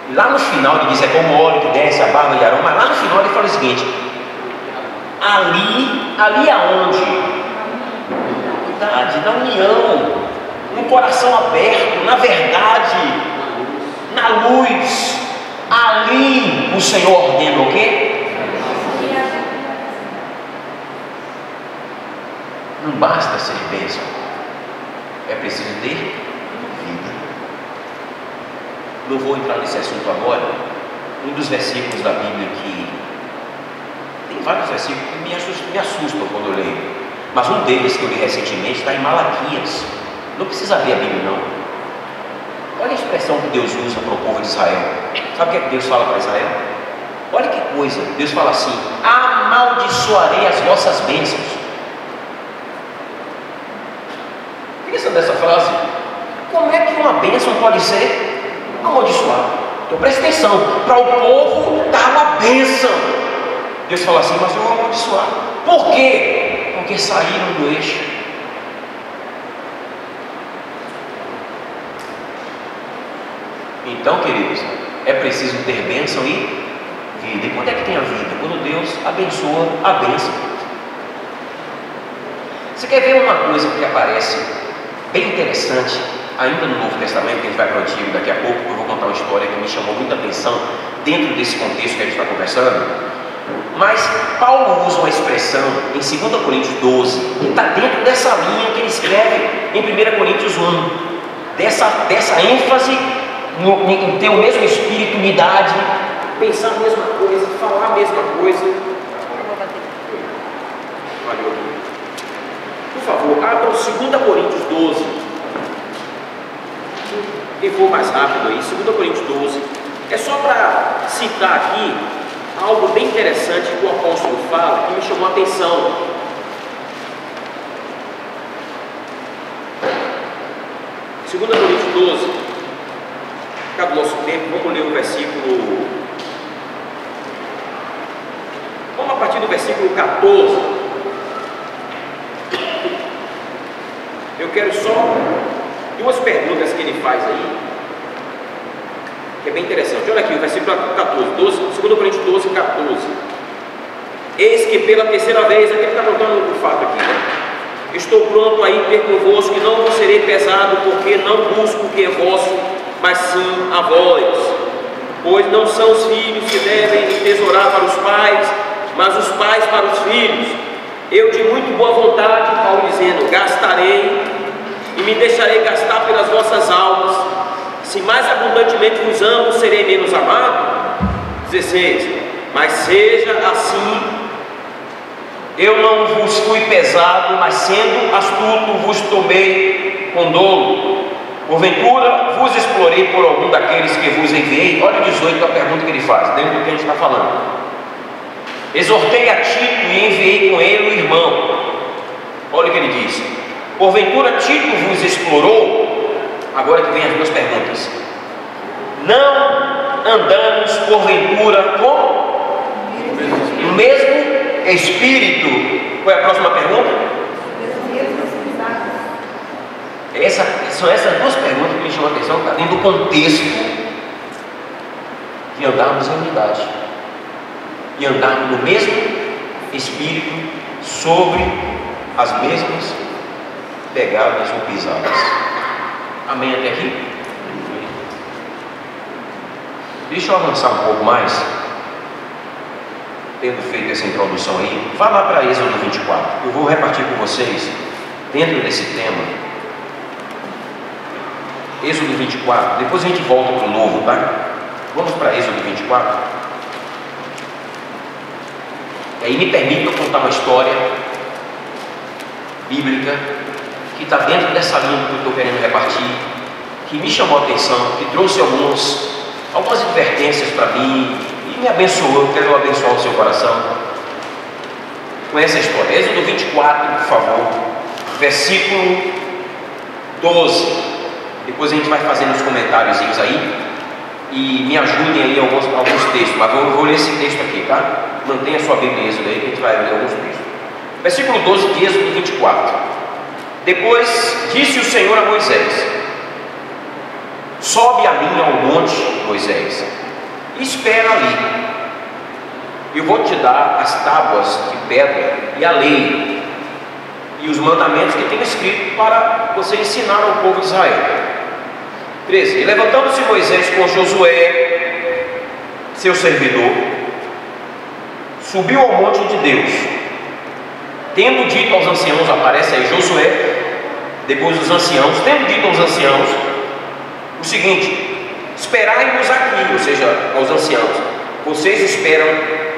E lá no final ele diz, é como o óleo que desce a barba de Arão, mas lá no final ele fala o seguinte: ali aonde? Na unidade, na união, no coração aberto, na verdade, na luz, ali o Senhor ordena o quê? Não basta ser bênção, é preciso ter vida. Não vou entrar nesse assunto agora. Um dos versículos da Bíblia que tem vários versículos que me assustam quando eu leio, mas um deles que eu li recentemente está em Malaquias. Não precisa ver a Bíblia não. Olha a expressão que Deus usa para o povo de Israel. Sabe o que é que Deus fala para Israel? Olha que coisa, Deus fala assim: amaldiçoarei as vossas bênçãos. Pensa nessa frase. Como é que uma bênção pode ser amaldiçoada? Então presta atenção, para o povo dar uma bênção, Deus fala assim: mas eu vou amaldiçoar. Por quê? Porque saíram do eixo. Então, queridos, é preciso ter bênção e vida. E quando é que tem a vida? Quando Deus abençoa a bênção. Você quer ver uma coisa que aparece bem interessante ainda no Novo Testamento, que a gente vai para o Antigo daqui a pouco? Eu vou contar uma história que me chamou muita atenção dentro desse contexto que a gente está conversando. Mas Paulo usa uma expressão em 2 Coríntios 12, que está dentro dessa linha que ele escreve em 1 Coríntios 1, dessa ênfase em ter o mesmo espírito, unidade, pensar a mesma coisa, falar a mesma coisa. Valeu. Por favor, abra 2 Coríntios 12. Quem for mais rápido aí, 2 Coríntios 12. É só para citar aqui algo bem interessante que o apóstolo fala, que me chamou a atenção. Segunda Coríntios 12. Acaba o nosso tempo, vamos ler o versículo. Vamos a partir do versículo 14. Eu quero só duas perguntas que ele faz aí, que é bem interessante. Olha aqui o versículo 14, 2 Coríntios 12, 14. Eis que pela terceira vez, aqui ele está contando o fato aqui, né? Estou pronto a ir ter convosco, e não vos serei pesado, porque não busco o que é vosso, mas sim a vós. Pois não são os filhos que devem entesourar para os pais, mas os pais para os filhos. Eu de muito boa vontade, Paulo dizendo, gastarei e me deixarei gastar pelas vossas almas. Se mais abundantemente vos amo, serei menos amado. 16. Mas seja assim, eu não vos fui pesado, mas sendo astuto vos tomei com dolo. Porventura vos explorei por algum daqueles que vos enviei. Olha o 18, a pergunta que ele faz, dentro do que a gente está falando. Exortei a Tito e enviei com ele o irmão. Olha o que ele diz: porventura Tito vos explorou? Agora que vem as duas perguntas. Não andamos porventura com o mesmo espírito? Qual é a próxima pergunta? São essas duas perguntas que me chamam a atenção, está dentro do contexto de andarmos em unidade e andarmos no mesmo espírito, sobre as mesmas pegadas ou pisadas. Amém até aqui? Deixa eu avançar um pouco mais, tendo feito essa introdução aí. Vá lá para Êxodo 24. Eu vou repartir com vocês, dentro desse tema, Êxodo 24. Depois a gente volta para o novo, tá? Vamos para Êxodo 24. E aí me permita eu contar uma história bíblica que está dentro dessa linha que eu estou querendo repartir, que me chamou a atenção, que trouxe algumas advertências para mim e me abençoou. Eu quero abençoar o seu coração com essa história. Êxodo 24, por favor, versículo 12. Depois a gente vai fazendo os comentários aí e me ajudem aí alguns textos, mas eu vou ler esse texto aqui, tá? Mantenha a sua Bíblia em Êxodo aí, que a gente vai ler alguns textos. Versículo 12 de Êxodo 24. Depois disse o Senhor a Moisés: sobe a mim ao monte, Moisés, espera ali. Eu vou te dar as tábuas de pedra e a lei e os mandamentos que tem escrito para você ensinar ao povo de Israel. 13. E levantando-se Moisés com Josué, seu servidor, subiu ao monte de Deus, tendo dito aos anciãos, aparece aí Josué, depois os anciãos, tendo dito aos anciãos o seguinte: esperai-nos aqui, ou seja, aos anciãos, vocês esperam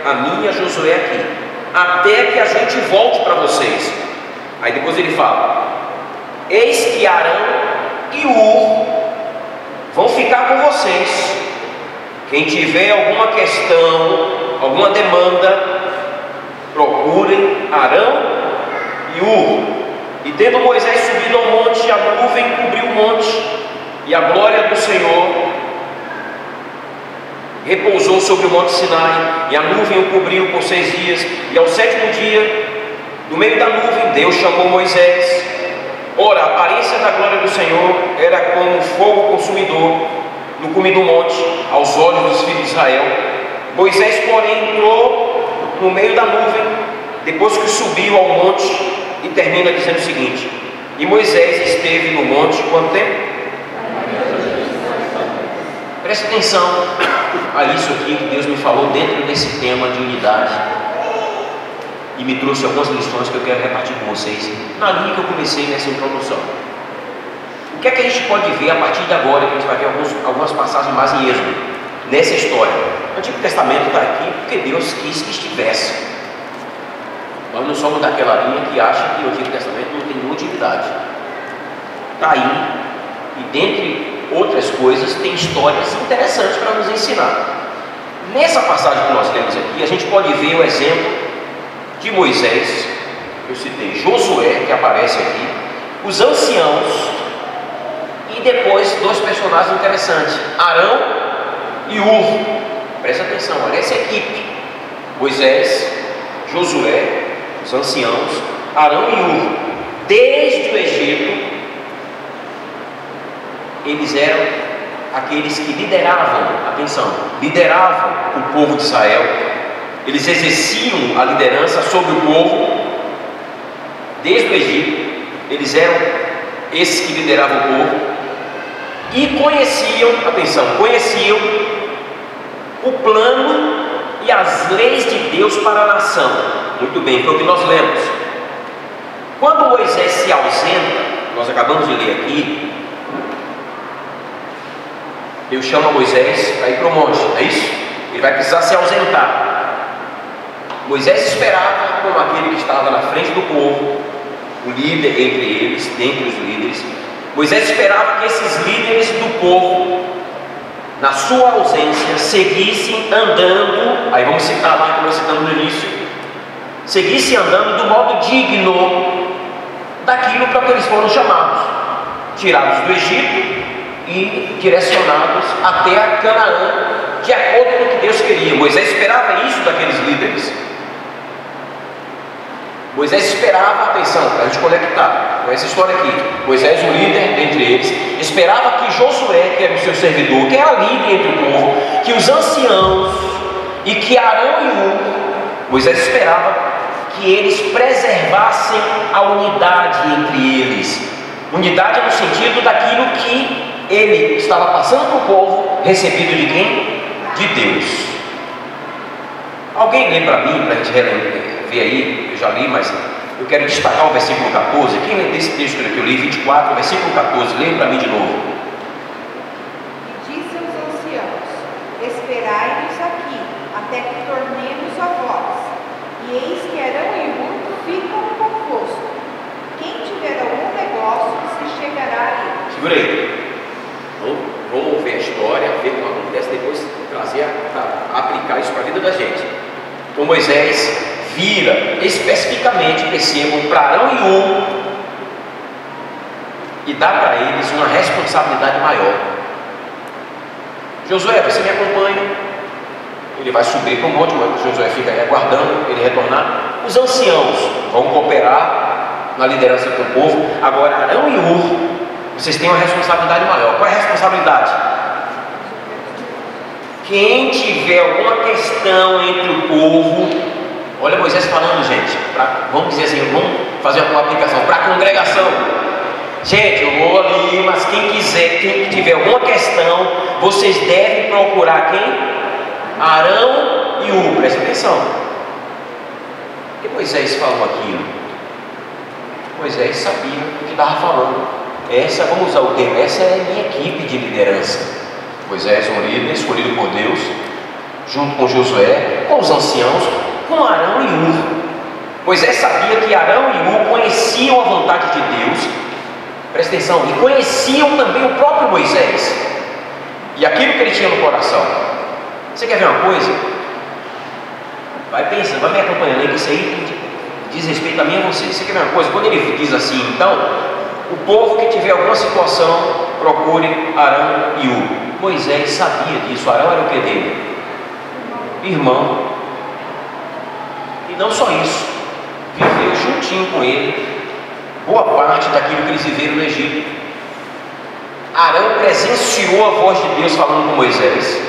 a mim e a Josué aqui, até que a gente volte para vocês. Aí depois ele fala: eis que Arão e Hur vão ficar com vocês. Quem tiver alguma questão, alguma demanda, procurem Arão e Hur. E tendo Moisés subido ao monte, a nuvem cobriu o monte, e a glória do Senhor repousou sobre o monte Sinai, e a nuvem o cobriu por 6 dias, e ao 7º dia, no meio da nuvem, Deus chamou Moisés. Ora, a aparência da glória do Senhor era como um fogo consumidor no cume do monte, aos olhos dos filhos de Israel. Moisés, porém, entrou no meio da nuvem, depois que subiu ao monte, e termina dizendo o seguinte: e Moisés esteve no monte quanto tempo? Preste atenção a isso aqui que Deus me falou dentro desse tema de unidade, e me trouxe algumas lições que eu quero repartir com vocês na linha que eu comecei nessa introdução. O que é que a gente pode ver a partir de agora, que a gente vai ver algumas passagens mais em Êxodo, nessa história? O Antigo Testamento está aqui porque Deus quis que estivesse. Nós não somos daquela linha que acha que o Antigo Testamento não tem nenhuma utilidade. Está aí, e dentre outras coisas, tem histórias interessantes para nos ensinar. Nessa passagem que nós temos aqui, a gente pode ver o exemplo de Moisés, eu citei Josué, que aparece aqui, os anciãos, e depois 2 personagens interessantes, Arão e Hur. Presta atenção, olha essa equipe: Moisés, Josué, os anciãos, Arão e Hur. Desde o Egito, eles eram aqueles que lideravam, atenção, lideravam o povo de Israel. Eles exerciam a liderança sobre o povo. Desde o Egito, eles eram esses que lideravam o povo e conheciam, atenção, conheciam o plano e as leis de Deus para a nação. Muito bem, foi o que nós lemos. Quando Moisés se ausenta, nós acabamos de ler aqui, Deus chama Moisés para ir para o monte, não é isso? Ele vai precisar se ausentar. Moisés esperava, como aquele que estava na frente do povo, o líder entre eles, dentre os líderes. Moisés esperava que esses líderes do povo, na sua ausência, seguissem andando. Aí vamos citar lá que nós citamos no início: seguissem andando do modo digno daquilo para que eles foram chamados, tirados do Egito e direcionados até a Canaã, de acordo com o que Deus queria. Moisés esperava isso daqueles líderes. Moisés esperava, atenção, para a gente conectar com essa história aqui, Moisés, o líder dentre eles, esperava que Josué, que era o seu servidor, que era líder entre o povo, que os anciãos e que Arão e Hur, Moisés esperava que eles preservassem a unidade entre eles. Unidade no sentido daquilo que ele estava passando para o povo, recebido de quem? De Deus. Alguém lê para mim, para a gente ver aí, eu já li, mas eu quero destacar o versículo 14. Quem lê desse texto que eu li, 24, versículo 14, lê para mim de novo. E disse aos anciãos: esperai-nos aqui, até que tornemos a vós. E eis que Arão e Hur ficam convosco. Quem tiver algum negócio se chegará a ele. Segura aí. Vamos ver a história, ver como acontece, depois trazer, aplicar isso para a vida da gente. Então Moisés vira especificamente, percebam, para Arão e Hur e dá para eles uma responsabilidade maior. Josué, você me acompanha. Ele vai subir para o monte, mas Josué fica aí aguardando ele retornar. Os anciãos vão cooperar na liderança do povo. Agora Arão e Hur, vocês têm uma responsabilidade maior. Qual é a responsabilidade? quem tiver alguma questão entre o povo, olha Moisés falando, gente, vamos dizer assim, vamos fazer uma aplicação para a congregação. Gente, eu vou ali, mas quem quiser, quem tiver alguma questão, vocês devem procurar quem? Arão e Hur, presta atenção. Por que Moisés falou aquilo? Moisés sabia o que estava falando. Essa, vamos usar o termo, essa é a minha equipe de liderança. Moisés é um líder escolhido por Deus, junto com Josué, com os anciãos, com Arão e Hur. Moisés sabia que Arão e Hur conheciam a vontade de Deus, presta atenção, e conheciam também o próprio Moisés e aquilo que ele tinha no coração. Você quer ver uma coisa? Vai pensando, vai me acompanhando aí, que isso aí diz respeito a mim e a você. Você quer ver uma coisa? Quando ele diz assim, então, o povo que tiver alguma situação, procure Arão e Hur. Moisés sabia disso. Arão era o que dele? Irmão. E não só isso, viveu juntinho com ele boa parte daquilo que eles viveram no Egito. Arão presenciou a voz de Deus falando com Moisés,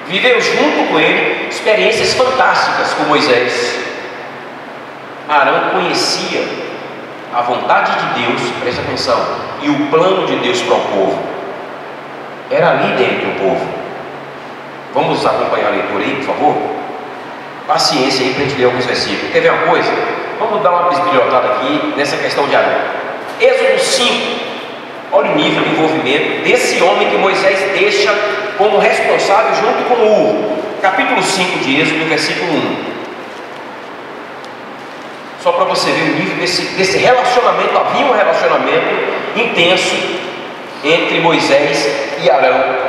viveu junto com ele experiências fantásticas com Moisés. Arão conhecia a vontade de Deus, presta atenção, e o plano de Deus para o povo. Era líder entre o povo. Vamos acompanhar a leitura aí, por favor? Paciência aí para a gente ler alguns versículos. Quer ver uma coisa? Vamos dar uma bisbilhotada aqui nessa questão de Arão. Êxodo 5. Olha o nível de envolvimento desse homem que Moisés deixa como responsável junto com Hur. Capítulo 5 de Êxodo, versículo 1. Só para você ver o nível desse relacionamento. Havia um relacionamento intenso entre Moisés e Arão.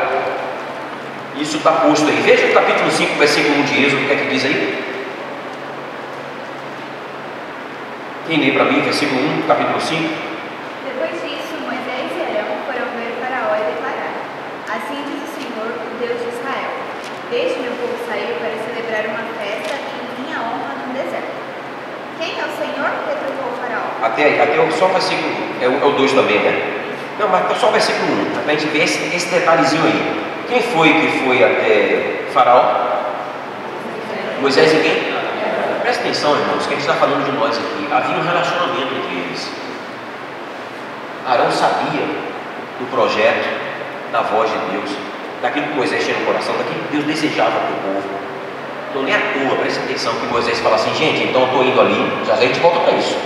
Isso está posto aí. Veja o capítulo 5, versículo 1 de Êxodo, o que é que diz aí? Quem lê para mim, versículo 1, capítulo 5? Depois disso, Moisés e Arão foram ver Faraó e declarar: Assim diz o Senhor, o Deus de Israel: Deixe meu povo sair para celebrar uma festa em minha honra no deserto. Quem é o Senhor? Retrucou o Faraó. Até só o versículo 1, é o 2 também, né? Não, mas só o versículo 1, para a gente ver esse detalhezinho aí. Quem foi que foi até Faraó? Moisés e quem? Presta atenção, irmãos, que a gente está falando de nós aqui. Havia um relacionamento entre eles. Arão sabia do projeto, da voz de Deus, daquilo que Moisés tinha no coração, daquilo que Deus desejava para o povo. Então, nem à toa, presta atenção que Moisés fala assim: gente, então eu estou indo ali, já a gente volta para isso.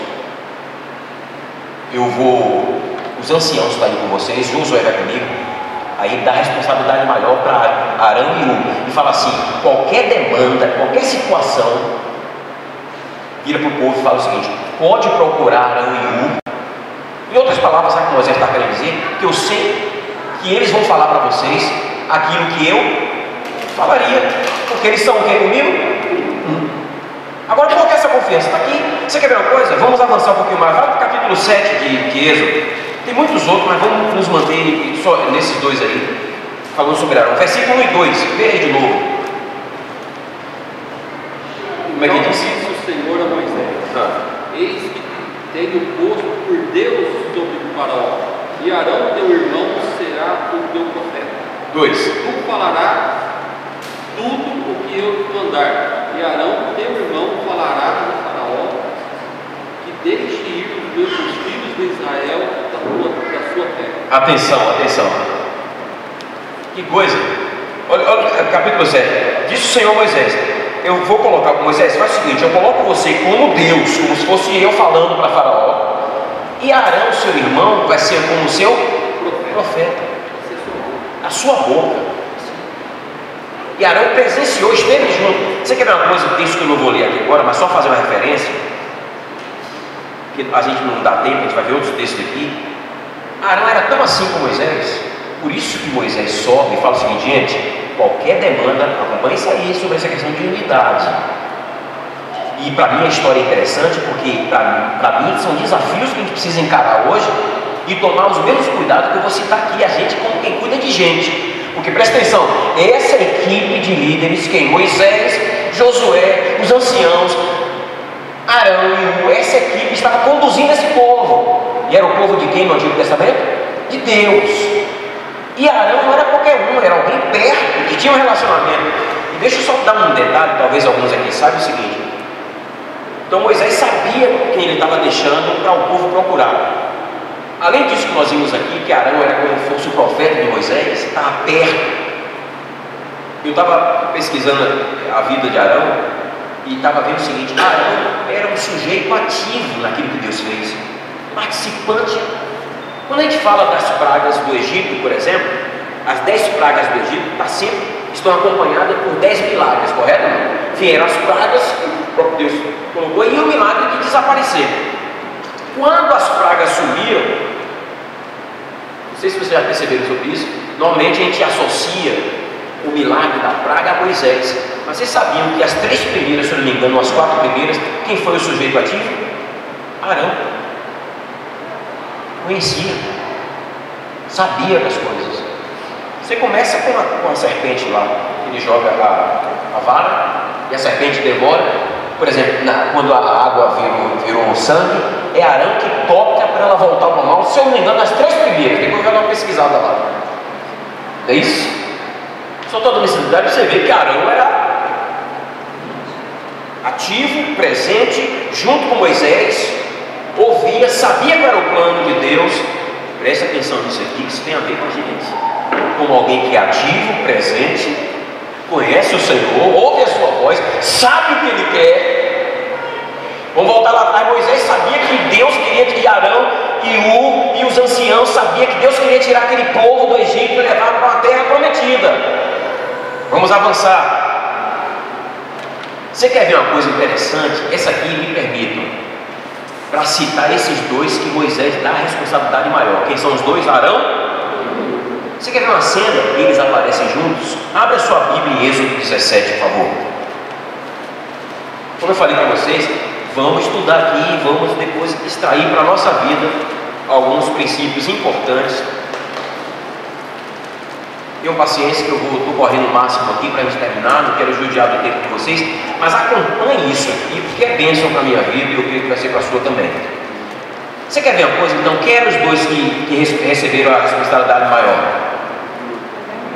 Eu vou, os anciãos estão indo com vocês, Josué vai comigo. Aí dá responsabilidade maior para Arão e Hur e fala assim: qualquer demanda, qualquer situação, vira para o povo e fala o seguinte: pode procurar Arão e Hur. Em outras palavras, sabe o que Moisés está querendo dizer? Que eu sei que eles vão falar para vocês aquilo que eu falaria, porque eles são o que comigo? Agora, por que essa confiança? Está aqui. Você quer ver uma coisa? Vamos avançar um pouquinho mais. Vai para o capítulo 7 de Êxodo. Tem muitos outros, mas vamos nos manter só nesses dois aí, falando sobre Arão. Versículo 1 e 2, veja aí de novo. Como é que diz? Disse o Senhor a Moisés: Eis que tenho posto por Deus sobre o Faraó, e Arão teu irmão será o teu profeta. 2. Tu falarás tudo o que eu te mandar, e Arão teu irmão falará a Faraó que deixe ir os filhos de Israel da sua terra. Atenção, atenção. Que coisa. Olha capítulo 7. Disse o Senhor a Moisés: eu vou colocar com Moisés, faz o seguinte, eu coloco você como Deus, como se fosse eu falando para Faraó, e Arão, seu irmão, vai ser como o seu profeta, a sua boca. E Arão presenciou, esteve junto. Você quer ver uma coisa, texto que eu não vou ler aqui agora, mas só fazer uma referência, que a gente não dá tempo, a gente vai ver outros textos aqui. Arão era tão assim com Moisés, por isso que Moisés sobe e fala o seguinte: gente, qualquer demanda, acompanhe isso aí sobre essa questão de unidade. E para mim a história é interessante, porque para mim são desafios que a gente precisa encarar hoje e tomar os mesmos cuidados que eu vou citar aqui, a gente como quem cuida de gente. Porque presta atenção, essa equipe de líderes, quem? Moisés, Josué, os anciãos, Arão e Hur, essa equipe estava conduzindo esse povo. E era o povo de quem no Antigo Testamento? De Deus. E Arão não era qualquer um, era alguém perto, que tinha um relacionamento. E deixa eu só dar um detalhe, talvez alguns aqui saibam o seguinte. Então Moisés sabia quem ele estava deixando para o povo procurar. Além disso que nós vimos aqui, que Arão era como se fosse o profeta de Moisés, estava perto. Eu estava pesquisando a vida de Arão e estava vendo o seguinte: Arão era um sujeito ativo naquilo que Deus fez, participante. Quando a gente fala das pragas do Egito, por exemplo, as 10 pragas do Egito estão acompanhadas por 10 milagres, correto? Enfim, eram as pragas que o próprio Deus colocou e o milagre de desaparecer. Quando as pragas sumiram, não sei se vocês já perceberam sobre isso, normalmente a gente associa o milagre da praga a Moisés. Mas vocês sabiam que as 3 primeiras, se eu não me engano, as 4 primeiras, quem foi o sujeito ativo? Arão. Conhecia, sabia das coisas. Você começa com a serpente lá, ele joga a vara e a serpente devora. Por exemplo, quando a água virou sangue, é Arão que toca para ela voltar ao normal. Se eu não me engano, as 3 primeiras, depois eu vou dar uma pesquisada lá. É isso? Só estou dando esse detalhe para você ver que Arão era ativo, presente, junto com Moisés, ouvia, sabia qual era o plano de Deus. Preste atenção nisso aqui, que isso tem a ver com a gente. Como alguém que é ativo, presente, conhece o Senhor, ouve a sua voz, sabe o que Ele quer. Vamos voltar lá atrás. Moisés sabia que Deus queria que Arão e os anciãos sabiam que Deus queria tirar aquele povo do Egito e levar para uma terra prometida. Vamos avançar. Você quer ver uma coisa interessante? Essa aqui me permitam, para citar esses dois que Moisés dá a responsabilidade maior. Quem são os dois? Arão. Você quer ver uma cena? Eles aparecem juntos. Abra a sua Bíblia em Êxodo 17, por favor. Como eu falei para vocês, vamos estudar aqui, vamos depois extrair para a nossa vida alguns princípios importantes. Tenham paciência que eu estou correndo o máximo aqui para a gente terminar, não quero judiar do tempo de vocês, mas acompanhe isso aqui, porque é bênção para a minha vida e eu creio que vai ser para a sua também. Você quer ver uma coisa? Então, quem eram os dois que receberam a responsabilidade maior?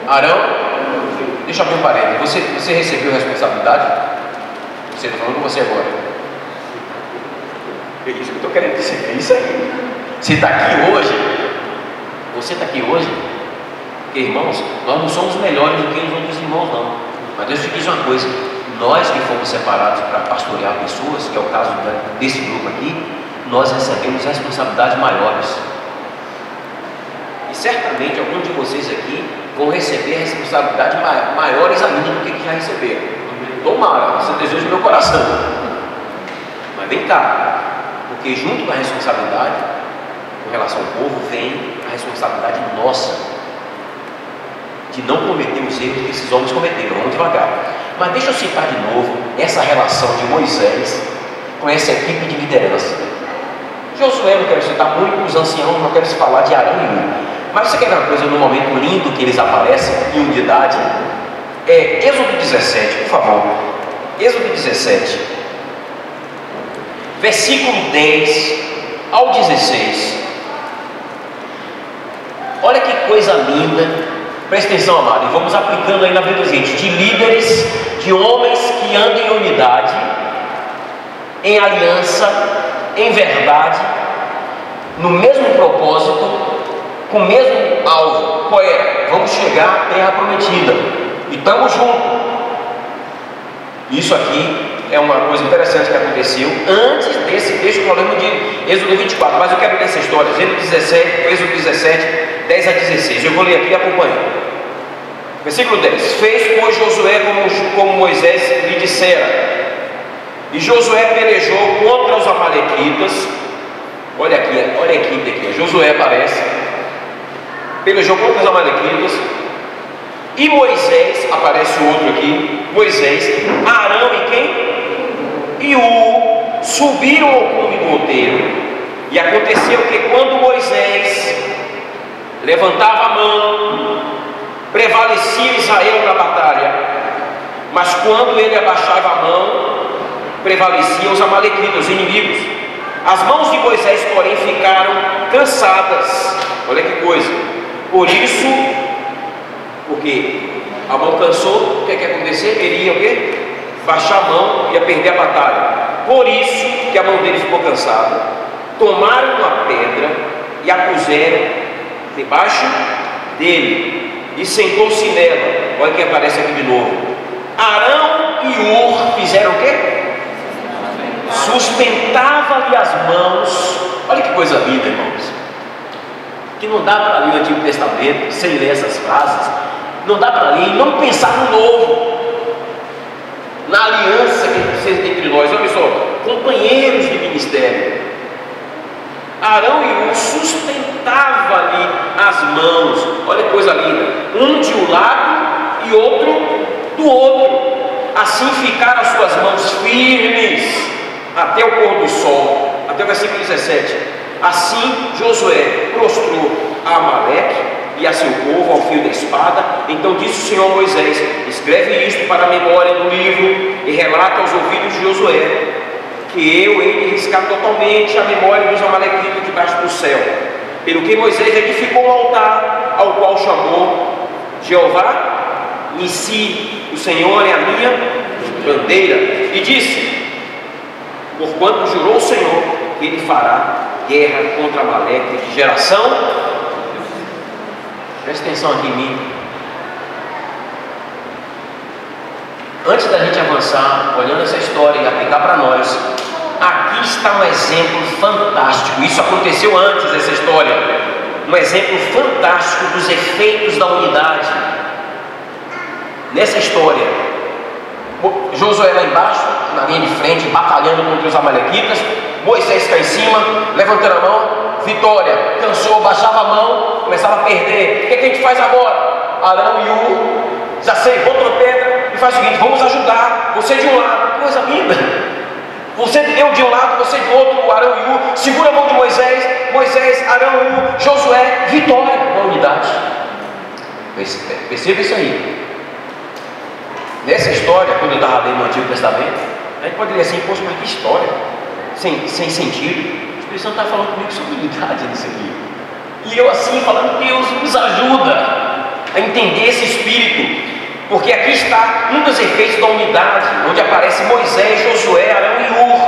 Arão? Deixa eu abrir um parênteses. Você recebeu a responsabilidade? Você está falando com você agora. É isso que eu estou querendo dizer, é isso aí. Você está aqui hoje? Você está aqui hoje? Porque, irmãos, nós não somos melhores do que os outros irmãos, não. Mas Deus te diz uma coisa: nós que fomos separados para pastorear pessoas, que é o caso desse grupo aqui, nós recebemos responsabilidades maiores. E certamente alguns de vocês aqui vão receber responsabilidades maiores ainda do que já receberam. Tomara, esse é o desejo do meu coração. Mas vem cá, porque junto com a responsabilidade com relação ao povo vem a responsabilidade nossa de não cometer os erros que esses homens cometeram. Vamos devagar. Mas deixa eu citar de novo essa relação de Moisés com essa equipe de liderança. Josué não quero citar muito, os anciãos não quero se falar de Arão e Hur. Mas você quer ver uma coisa no momento lindo que eles aparecem em unidade? É Êxodo 17, por favor. Êxodo 17, versículo 10 ao 16. Olha que coisa linda. Presta atenção, amado, e vamos aplicando aí na vida da gente, de líderes, de homens que andam em unidade, em aliança, em verdade, no mesmo propósito, com o mesmo alvo. Qual é? Vamos chegar à terra prometida, e estamos juntos. Isso aqui é uma coisa interessante que aconteceu antes desse texto que eu lembro de Êxodo 24, mas eu quero ler essa história, Êxodo 17, 10 a 16, eu vou ler aqui e acompanho. Versículo 10: Fez, pois, Josué como Moisés lhe dissera, e Josué pelejou contra os amalequitas. Olha aqui, olha a equipe aqui, Josué aparece, pelejou contra os amalequitas, e Moisés, aparece o outro aqui, Moisés, Arão e quem? E Hur subiram ao cume do outeiro. E aconteceu que quando Moisés levantava a mão, prevalecia Israel na batalha, mas quando ele abaixava a mão, prevaleciam os amalequitas, os inimigos. As mãos de Moisés, porém, ficaram cansadas. Olha que coisa. Por isso Porque a mão cansou, o que é que ia acontecer? Ele ia o quê? Baixar a mão, ia perder a batalha. Por isso que a mão dele ficou cansada. Tomaram uma pedra e a puseram debaixo dele e sentou-se nela. Olha quem aparece aqui de novo. Arão e Ur fizeram o quê? Sustentava-lhe as mãos. Olha que coisa linda, irmãos. Que não dá para ler o Antigo Testamento sem ler essas frases. Não dá para ler e não pensar no novo, na aliança que existe entre nós. Olha só, companheiros de ministério. Arão e Ur sustentava-lhe as mãos. Olha que coisa linda. Um de um lado e outro do outro. Assim ficaram as suas mãos firmes até o pôr do sol. Até o versículo 17. Assim Josué prostrou a Amaleque e a seu povo ao fio da espada. Então disse o Senhor a Moisés: escreve isto para a memória do livro e relata aos ouvidos de Josué, que eu hei de riscar totalmente a memória dos amalequitas debaixo do céu. Pelo que Moisés edificou um altar, ao qual chamou Jeová Nissi, o Senhor é a minha bandeira, e disse: porquanto jurou o Senhor que ele fará guerra contra Amaleque de geração. Presta atenção aqui em mim. Antes da gente avançar, olhando essa história e aplicar para nós, aqui está um exemplo fantástico. Isso aconteceu antes dessa história. Um exemplo fantástico dos efeitos da unidade. Nessa história, Josué lá embaixo, na linha de frente, batalhando contra os amalequitas. Moisés cá em cima, levantando a mão, vitória. Cansou, baixava a mão, começava a perder. O que a gente faz agora? Arão e Ur, já sei, bota uma pedra e faz o seguinte: vamos ajudar. Você de um lado, coisa linda. Eu de um lado, você do outro, Arão e Ur. Segura a mão de Moisés, Moisés, Arão e Ur, Josué, vitória na unidade. Perceba isso aí. Nessa história, quando eu estava lendo o Antigo Testamento, a gente pode ler assim: poxa, mas que história sem sentido. O Espírito Santo está falando comigo sobre unidade nisso aqui. E eu assim falando: Deus nos ajuda a entender esse espírito. Porque aqui está um dos efeitos da unidade, onde aparece Moisés, Josué, Arão e Ur.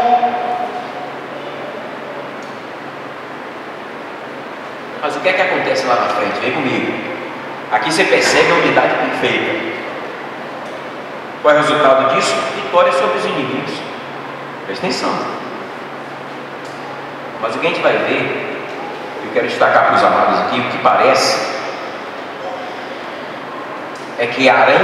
Mas o que é que acontece lá na frente? Vem comigo. Aqui você percebe a unidade perfeita. Qual é o resultado disso? Vitória sobre os inimigos. Presta atenção. Mas o que a gente vai ver, eu quero destacar para os amados aqui, o que parece é que Arão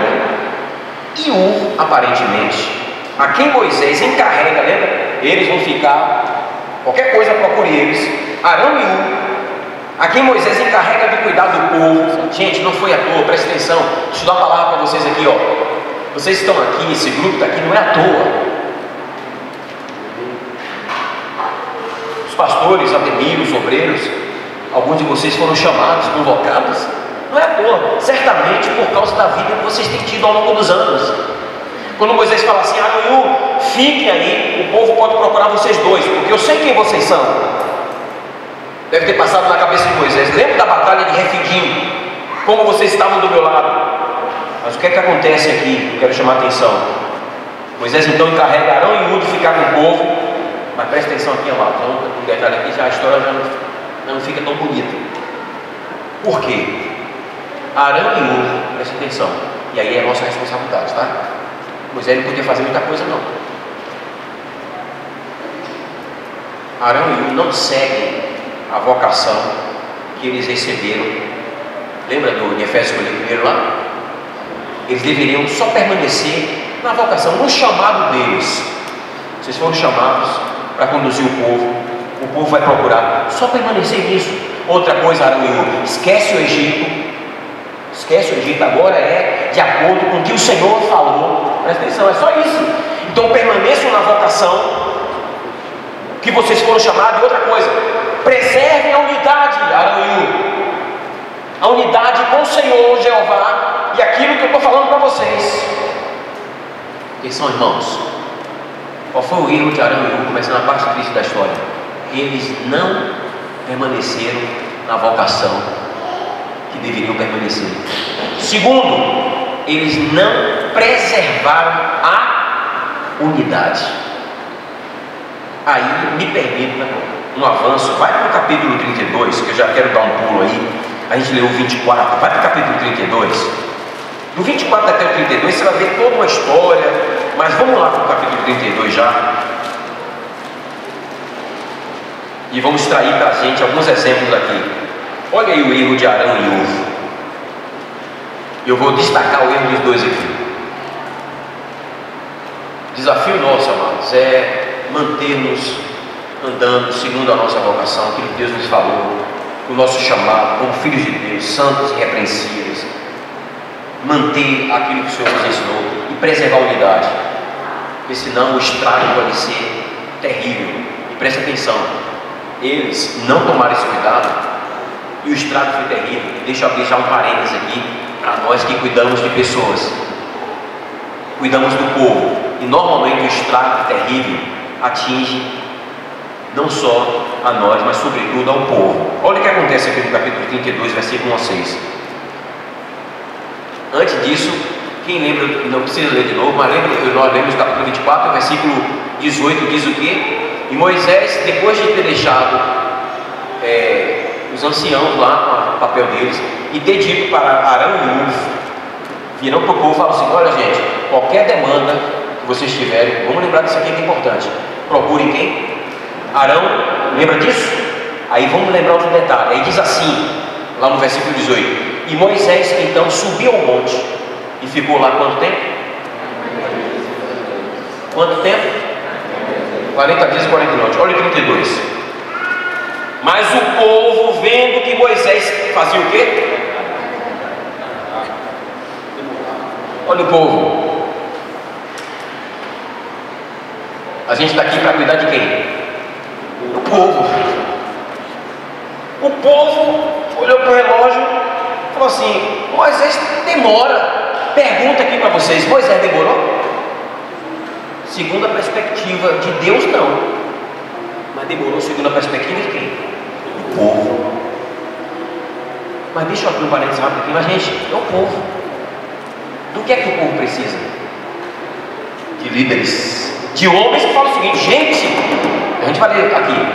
e Ur, aparentemente, a quem Moisés encarrega, lembra? Eles vão ficar, qualquer coisa procure eles. Arão e Ur, a quem Moisés encarrega de cuidar do povo. Gente, não foi à toa, presta atenção. Deixa eu dar uma palavra para vocês aqui, ó. Vocês estão aqui, esse grupo está aqui, não é à toa. Os pastores, Ademir, obreiros, alguns de vocês foram chamados, convocados. Não é à toa, certamente por causa da vida que vocês têm tido ao longo dos anos. Quando Moisés fala assim: Arão e Ur, fiquem aí, o povo pode procurar vocês dois, porque eu sei quem vocês são. Deve ter passado na cabeça de Moisés: lembra da batalha de Refidim, como vocês estavam do meu lado. Mas o que é que acontece aqui? Eu quero chamar a atenção. Moisés então encarrega Arão e Ur de ficar com o povo. Mas presta atenção aqui, amados, um detalhe aqui, já a história já não fica tão bonita. Por quê? Arão e Ur, presta atenção, e aí é a nossa responsabilidade, tá? Moisés não podia fazer muita coisa, não. Arão e Ur não seguem a vocação que eles receberam. Lembra de Efésios primeiro lá? Eles deveriam só permanecer na vocação, no chamado deles. Vocês foram chamados para conduzir o povo vai procurar só permanecer nisso. Outra coisa, Arão e Ur, esquece o Egito, agora é de acordo com o que o Senhor falou. Presta atenção, é só isso. Então permaneçam na vocação que vocês foram chamados. E outra coisa, preservem a unidade, Arão e Ur, a unidade com o Senhor, Jeová, e aquilo que eu estou falando para vocês. Atenção, irmãos. Qual foi o erro de Arão e Ur, começando a parte triste da história? Eles não permaneceram na vocação que deveriam permanecer. Segundo, eles não preservaram a unidade. Aí me permita um avanço, vai para o capítulo 32, que eu já quero dar um pulo aí. A gente leu o 24, vai para o capítulo 32. Do 24 até o 32 você vai ver toda uma história, mas vamos lá para o capítulo 32 já. E vamos extrair para a gente alguns exemplos aqui. Olha aí o erro de Arão e Hur. Eu vou destacar o erro dos dois aqui. Desafio nosso, amados, é mantermos andando segundo a nossa vocação, aquilo que Deus nos falou, o nosso chamado como filhos de Deus, santos e irrepreensíveis. Manter aquilo que o Senhor nos ensinou e preservar a unidade, porque senão o estrago pode ser terrível. E preste atenção, eles não tomaram esse cuidado e o estrago foi terrível. Deixa eu deixar um parênteses aqui para nós que cuidamos de pessoas, cuidamos do povo, e normalmente o estrago terrível atinge não só a nós, mas sobretudo ao povo. Olha o que acontece aqui no capítulo 32, versículo 1 a 6. Antes disso, quem lembra, não precisa ler de novo, mas nós lemos o capítulo 24, versículo 18, diz o quê? E Moisés, depois de ter deixado os anciãos lá com o papel deles, e ter dito para Arão e Hur, viram para o povo e falaram assim: olha gente, qualquer demanda que vocês tiverem, vamos lembrar disso aqui que é importante, procurem quem? Arão, lembra disso? Aí vamos lembrar outro detalhe, aí diz assim, lá no versículo 18: e Moisés então subiu ao monte e ficou lá quanto tempo? Quanto tempo? 40 dias e 40 noites. Olha o 32. Mas o povo, vendo que Moisés fazia o quê? Olha o povo. A gente está aqui para cuidar de quem? O povo. O povo olhou para o relógio e falou assim: Moisés demora. Pergunta aqui para vocês: Moisés demorou? Segundo a perspectiva de Deus, não. Mas demorou segundo a perspectiva de quem? Do povo. Mas deixa eu abrir um parênteses rápido aqui. Mas gente, é o povo. Do que é que o povo precisa? De líderes, de homens que falam o seguinte: gente, a gente vai ler aqui,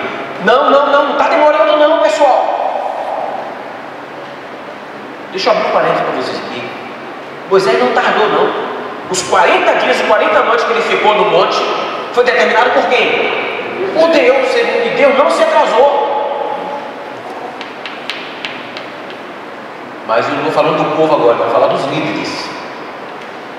não está demorando não, pessoal. Deixa eu abrir um parênteses para vocês aqui. Moisés não tardou não. Os 40 dias e 40 noites que ele ficou no monte foi determinado por quem? Por Deus. E Deus não se atrasou. Mas eu não estou falando do povo agora, eu vou falar dos líderes.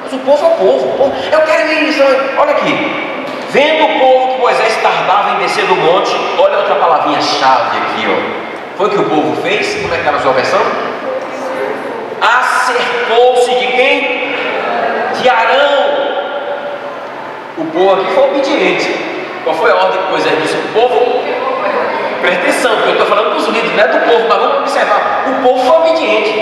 Mas o povo é o povo. Eu quero isso. Olha aqui. Vendo o povo que Moisés tardava em descer do monte, olha outra palavrinha-chave aqui, ó. Foi o que o povo fez? Como é que está na sua versão? Acercou-se de quem? De Arão. O povo aqui foi obediente. Qual foi a ordem que Moisés disse? O povo, presta atenção, porque eu estou falando dos líderes, não é do povo, mas vamos observar. O povo foi obediente.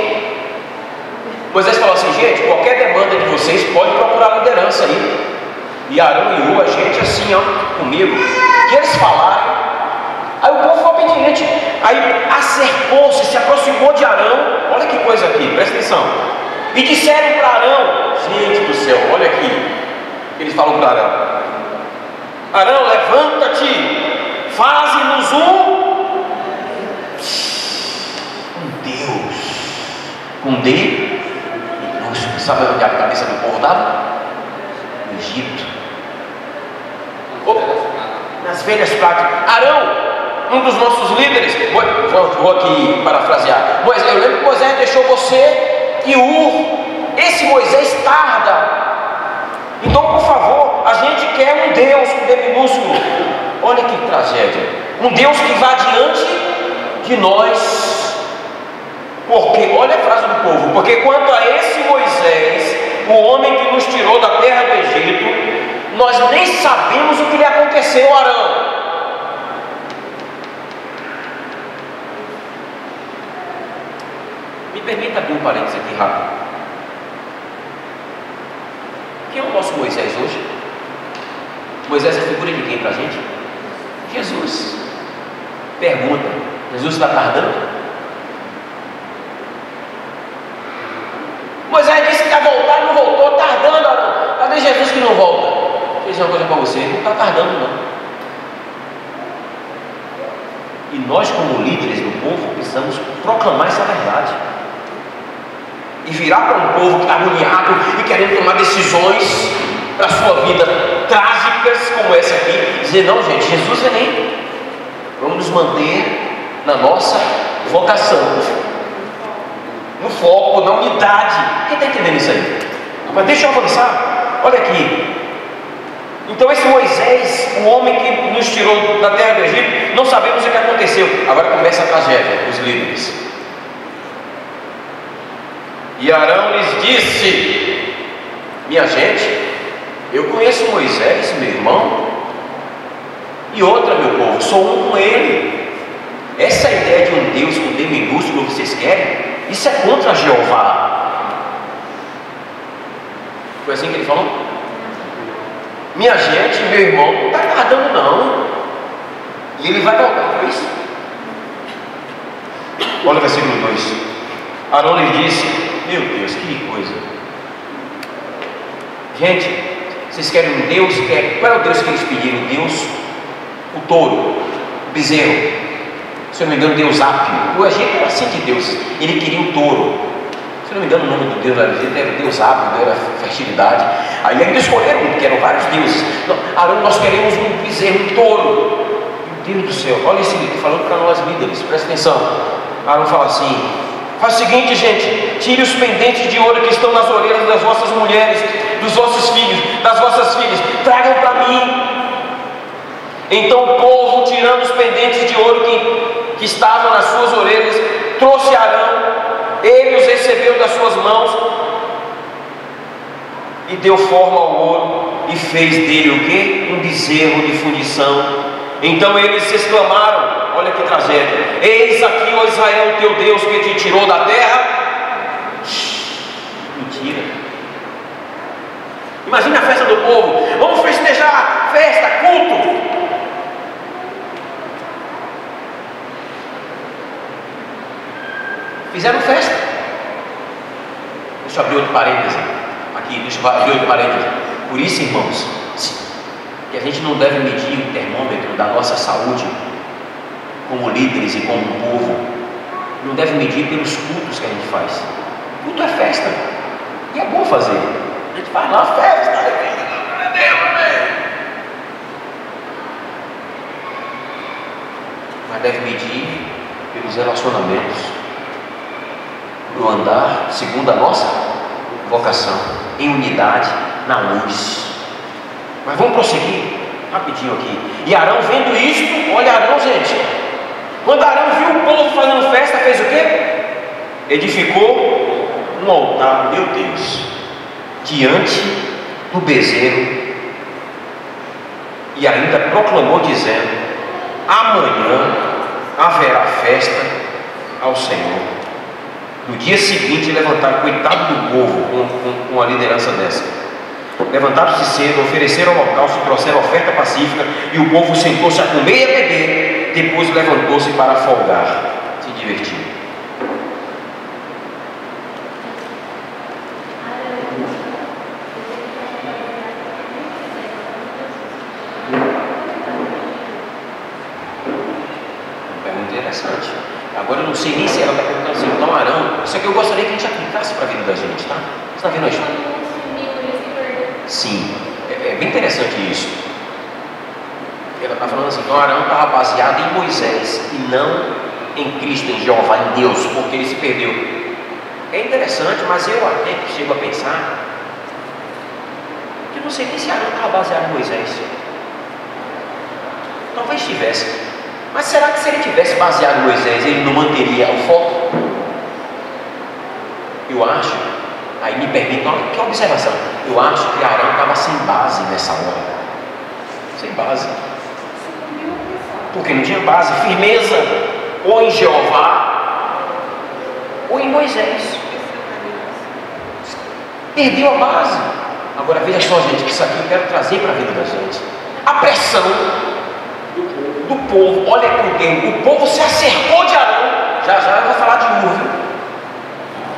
Moisés falou assim: gente, qualquer demanda de vocês pode procurar liderança aí. E Arão e Hur, a gente assim, ó, comigo, que eles falaram. Aí o povo foi obediente. Aí acercou-se, se aproximou de Arão. Olha que coisa aqui, presta atenção. E disseram para Arão: gente do céu, olha aqui. Eles falam para Arão: Arão, levanta-te, faze-nos um Deus. Um D. Sabe onde a cabeça do povo estava? No Egito. Nas velhas práticas. Arão, um dos nossos líderes, vou aqui parafrasear. Eu lembro que Moisés deixou você e Hur. Esse Moisés tarda. Então, por favor, a gente quer um Deus com D minúsculo. Olha que tragédia. Um Deus que vá diante de nós. Porque, olha a frase do povo: porque quanto a esse Moisés, o homem que nos tirou da terra do Egito, nós nem sabemos o que lhe aconteceu a Arão. Me permita abrir um parênteses aqui rápido. Quem é o nosso Moisés hoje? Moisés é figura de quem para a gente? Jesus. Pergunta: Jesus está tardando? dizendo para você, não está tardando não. E nós, como líderes do povo, precisamos proclamar essa verdade. E virar para um povo que está agoniado e querendo tomar decisões para a sua vida trágicas como essa aqui, e dizer, não gente, Jesus vem. Vamos nos manter na nossa vocação, no foco, na unidade. Quem está entendendo isso aí? Mas deixa eu avançar. Olha aqui. Então esse Moisés, o homem que nos tirou da terra do Egito, não sabemos o que aconteceu. Agora começa a tragédia dos líderes. E Arão lhes disse: minha gente, eu conheço Moisés, meu irmão, e outra, meu povo, sou um com ele. Essa ideia de um Deus com D minúsculo vocês querem? Isso é contra Jeová. Foi assim que ele falou? Minha gente, meu irmão, não está tardando não. E ele vai voltar, foi isso? Olha o versículo 2. Arão lhe disse: meu Deus, que coisa. Gente, vocês querem um Deus? Qual é o Deus que eles pediram? Deus, o touro, o bezerro. Se eu não me engano, Deus Ápio. O Egito era assim de Deus. Ele queria um touro. Se eu não me engano, o nome do Deus era Deus Ápio, era fertilidade. Aí eles escolheram um, que eram vários deuses. Não, Arão, nós queremos um bezerro, um touro. Meu Deus do céu, olha esse livro falando para nós líderes, presta atenção. Arão fala assim: faz o seguinte, gente, tire os pendentes de ouro que estão nas orelhas das vossas mulheres, dos vossos filhos, das vossas filhas, tragam para mim. Então o povo, tirando os pendentes de ouro que estavam nas suas orelhas, trouxe Arão. Ele os recebeu das suas mãos e deu forma ao ouro e fez dele o quê? Um bezerro de fundição. Então eles exclamaram: olha que tragédia, eis aqui, ó Israel, teu Deus que te tirou da terra. Mentira. Imagina a festa do povo. Vamos festejar, festa, culto. Fizeram festa. Deixa eu abrir outro parêntese aqui, deixa eu abrir outro parêntese. Por isso, irmãos, que a gente não deve medir o termômetro da nossa saúde como líderes e como um povo. Não deve medir pelos cultos que a gente faz. Culto é festa, e é bom fazer. A gente faz lá festa, mas deve medir pelos relacionamentos, no andar segundo a nossa vocação, em unidade, na luz. Mas vamos prosseguir rapidinho aqui. E Arão, vendo isto, olha Arão, gente, quando Arão viu o povo fazendo festa, fez o quê? Edificou um altar, meu Deus, diante do bezerro, e ainda proclamou dizendo: amanhã haverá festa ao Senhor. No dia seguinte levantaram, coitado do povo, com a liderança dessa, levantaram-se cedo, ofereceram ao holocausto, trouxeram oferta pacífica, e o povo sentou-se a comer e a beber. Depois levantou-se para folgar, se divertir. Pergunta interessante. Agora eu não sei nem se ela está perguntando assim: então Arão, isso aqui eu gostaria que a gente aplicasse para a vida da gente, tá? Você está vendo a história? Sim, é bem interessante isso. Ela está falando assim: então Arão estava baseado em Moisés e não em Cristo, em Jeová, em Deus, porque ele se perdeu. É interessante, mas eu até chego a pensar que eu não sei nem se Arão estava baseado em Moisés. Talvez tivesse. Mas será que se ele tivesse baseado em Moisés, ele não manteria o foco? Eu acho, aí me permite, olha que observação, eu acho que Arão estava sem base nessa hora. Sem base. Porque não tinha base, firmeza, ou em Jeová, ou em Moisés. Perdeu a base. Agora veja só, gente, que isso aqui eu quero trazer para a vida da gente. A pressão do povo, olha que o povo se acercou de Arão. Já eu vou falar de Ur, viu?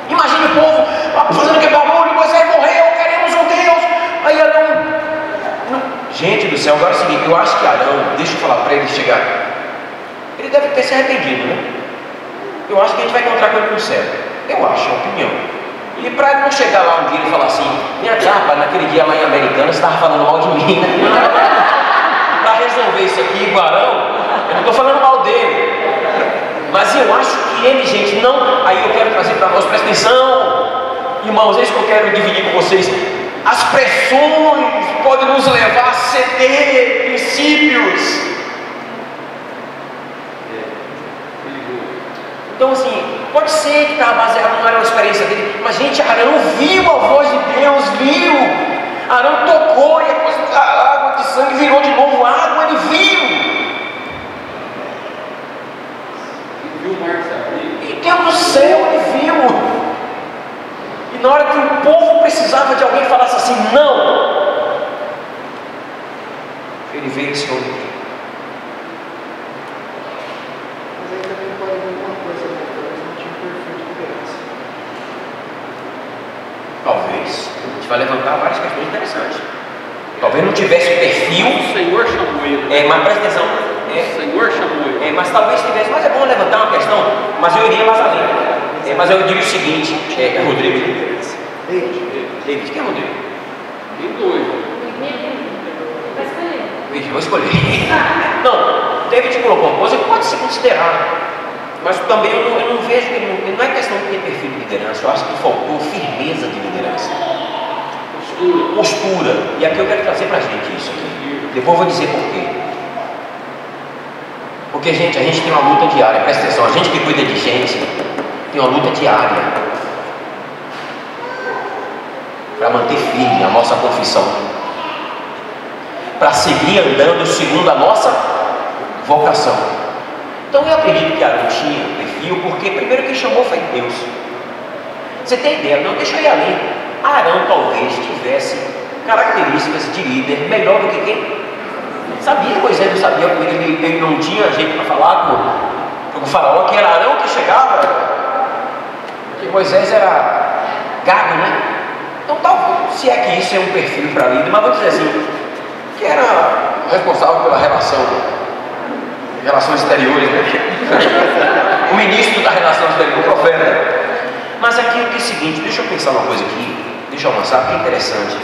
Imagina o povo fazendo que barulho, Moisés morreu, queremos um Deus. Aí Arão, Gente do céu, agora é o seguinte, eu acho que Arão, deixa eu falar para ele chegar, ele deve ter se arrependido, né? Eu acho que a gente vai encontrar com ele no céu. Eu acho, é uma opinião. E para ele não chegar lá um dia e falar assim, minha chapa, naquele dia lá em Americana, você estava falando mal de mim, né? Para resolver isso aqui, o Arão, eu não estou falando mal dele. Mas eu acho que ele, gente, não. Aí eu quero trazer para nós, presta atenção, irmãos, é isso que eu quero dividir com vocês. As pressões podem nos levar a ceder princípios. Então, assim, pode ser que estava baseado, não era uma experiência dele, mas, gente, Arão viu a voz de Deus, viu. Arão tocou e a água de sangue virou de novo água, ele viu. E Deus do céu, ele viu. E na hora que o povo precisava de alguém que falasse assim, não, ele veio e se ouviu. Mas aí também pode haver alguma coisa, né? Talvez não tinha um perfil de liderança. Talvez. A gente vai levantar várias questões interessantes. Talvez não tivesse o perfil. O Senhor chamou ele. Mas presta atenção. O Senhor chamou ele. Mas talvez tivesse. Mas é bom levantar uma questão. Mas eu iria mais além. Mas eu diria o seguinte: Rodrigo. David, quem é Rodrigo? Tem dois. Vou escolher. Não, David colocou uma coisa que pode ser considerada. Mas também eu não vejo que ele não é questão de ter perfil de liderança. Eu acho que faltou firmeza de liderança. Postura. E aqui eu quero trazer pra gente isso aqui. Depois eu vou dizer por quê. Porque, gente, a gente tem uma luta diária. Presta atenção, a gente que cuida de gente tem uma luta diária para manter firme a nossa confissão, para seguir andando segundo a nossa vocação. Então eu acredito que Arão tinha perfil, porque primeiro quem chamou foi Deus. Você tem ideia? Não, deixa eu ir além. Arão talvez tivesse características de líder melhor do que quem? Sabia que Moisés não sabia, porque ele não tinha gente para falar com o faraó, que era Arão que chegava, porque Moisés era gado, né? Então talvez, se é que isso é um perfil para líder, mas vou dizer assim, que era responsável pela relações exteriores, né? O ministro da relação exterior, o profeta. Mas aqui é o seguinte, deixa eu pensar uma coisa aqui, deixa eu avançar, porque é interessante.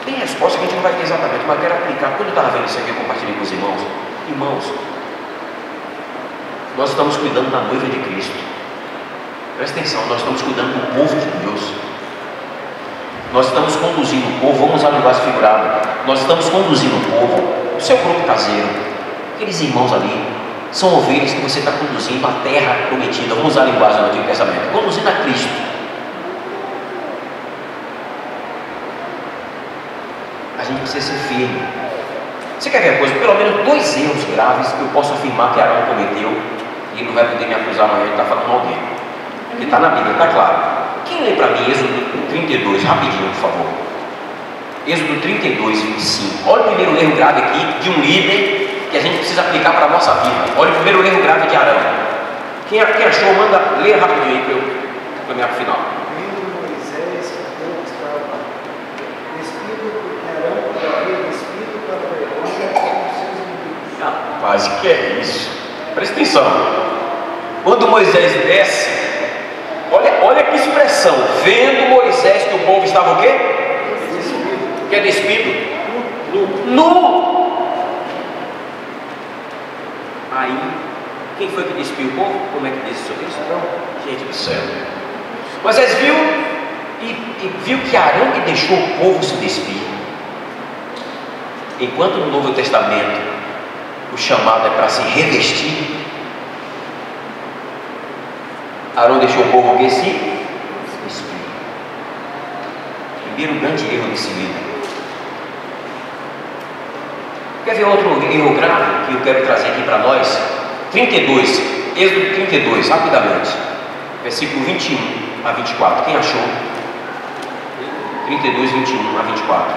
Tem resposta que a gente não vai ter exatamente, mas eu quero aplicar. Quando eu estava vendo isso aqui, eu compartilhei com os irmãos. Irmãos, nós estamos cuidando da noiva de Cristo. Presta atenção, nós estamos cuidando do povo de Deus. Nós estamos conduzindo o povo, vamos usar a linguagem figurada. Nós estamos conduzindo o povo, o seu grupo caseiro, aqueles irmãos ali, são ovelhas que você está conduzindo à terra prometida. Vamos usar a linguagem do Antigo Testamento, conduzindo a Cristo. A gente precisa ser firme. Você quer ver a coisa? Pelo menos 2 erros graves que eu posso afirmar que Arão cometeu, e ele não vai poder me acusar amanhã de estar falando mal dele. Porque está na Bíblia, está claro. Quem lê para mim Êxodo 32, rapidinho, por favor. Êxodo 32, 25. Olha o primeiro erro grave aqui de um líder que a gente precisa aplicar para a nossa vida. Olha o primeiro erro grave de Arão. Quem achou, manda ler rapidinho aí para eu caminhar para o final. Vendo Moisés que Deus estava despido, porque Arão havia despido para a vergonha com seus inimigos. Rapaz, que é isso? Presta atenção. Quando Moisés desce, olha que expressão. Vendo Moisés que o povo estava o quê? Despido. Que é despido? Nu. Aí, quem foi que despiu o povo? Como é que diz sobre isso? Não, gente do céu. Moisés viu e viu que Arão que deixou o povo se despir. Enquanto no Novo Testamento o chamado é para se revestir, Arão deixou o povo que se despir. Primeiro grande erro desse livro. Quer ver outro erro grave que eu quero trazer aqui para nós? 32, Êxodo 32, rapidamente, versículo 21 a 24. Quem achou? 32, 21 a 24.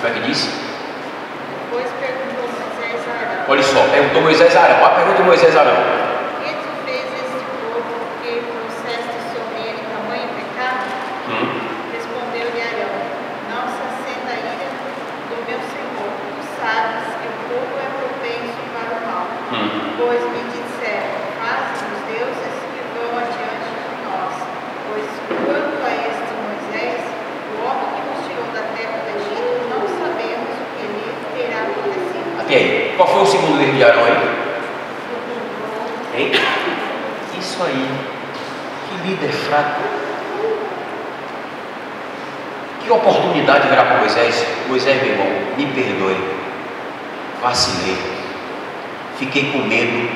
Como é que diz? Depois perguntou Moisés a Arão: Olha só, perguntou Moisés a Arão. A pergunta de Moisés a Arão: por que tu fez este povo porque trouxeste sobre ele tamanho pecado? Respondeu-lhe Arão: Até aí. Qual foi o segundo erro de Arão aí? Hein? Isso aí. Que líder fraco. Que oportunidade verá para Moisés? Moisés, meu irmão, me perdoe. Vacilei. Fiquei com medo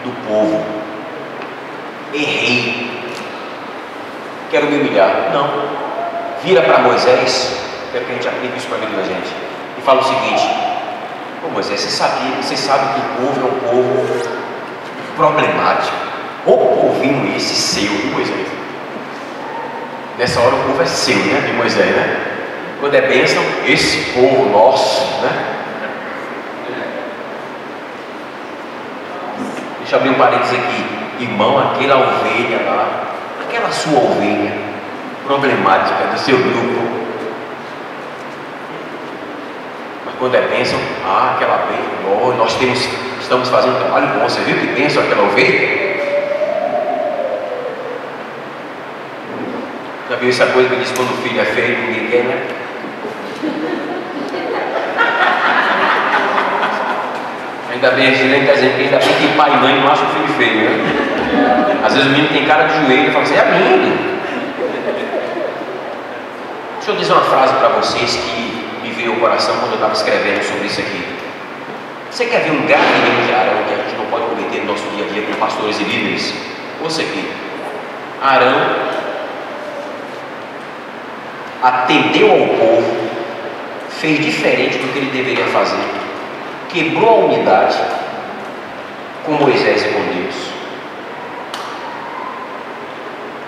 do povo. Errei. Quero me humilhar. Não. Vira para Moisés. Quero que a gente aplique isso para a vida da gente. E fala o seguinte: ô Moisés, você sabe que o povo é um povo problemático. O povinho esse seu, de Moisés. Nessa hora o povo é seu, né? De Moisés, né? Quando é bênção, esse povo nosso, né? Deixa eu abrir um parênteses aqui. Irmão, aquela ovelha lá, aquela sua ovelha problemática do seu grupo. Mas quando é bênção, aquela bênção, nós estamos fazendo um trabalho bom. Você viu que bênção aquela ovelha? Já viu essa coisa que diz quando o filho é feio, ninguém quer, né? Ainda bem, a gente está dizendo que ainda bem que pai e mãe não acham o filho feio, né? Às vezes o menino tem cara de joelho e fala assim: é lindo. Deixa eu dizer uma frase para vocês que me veio ao coração quando eu estava escrevendo sobre isso aqui. Você quer ver um grave erro de Arão que a gente não pode cometer no nosso dia a dia com pastores e líderes? Ouça aqui. Arão atendeu ao povo, fez diferente do que ele deveria fazer, quebrou a unidade com Moisés e com Deus.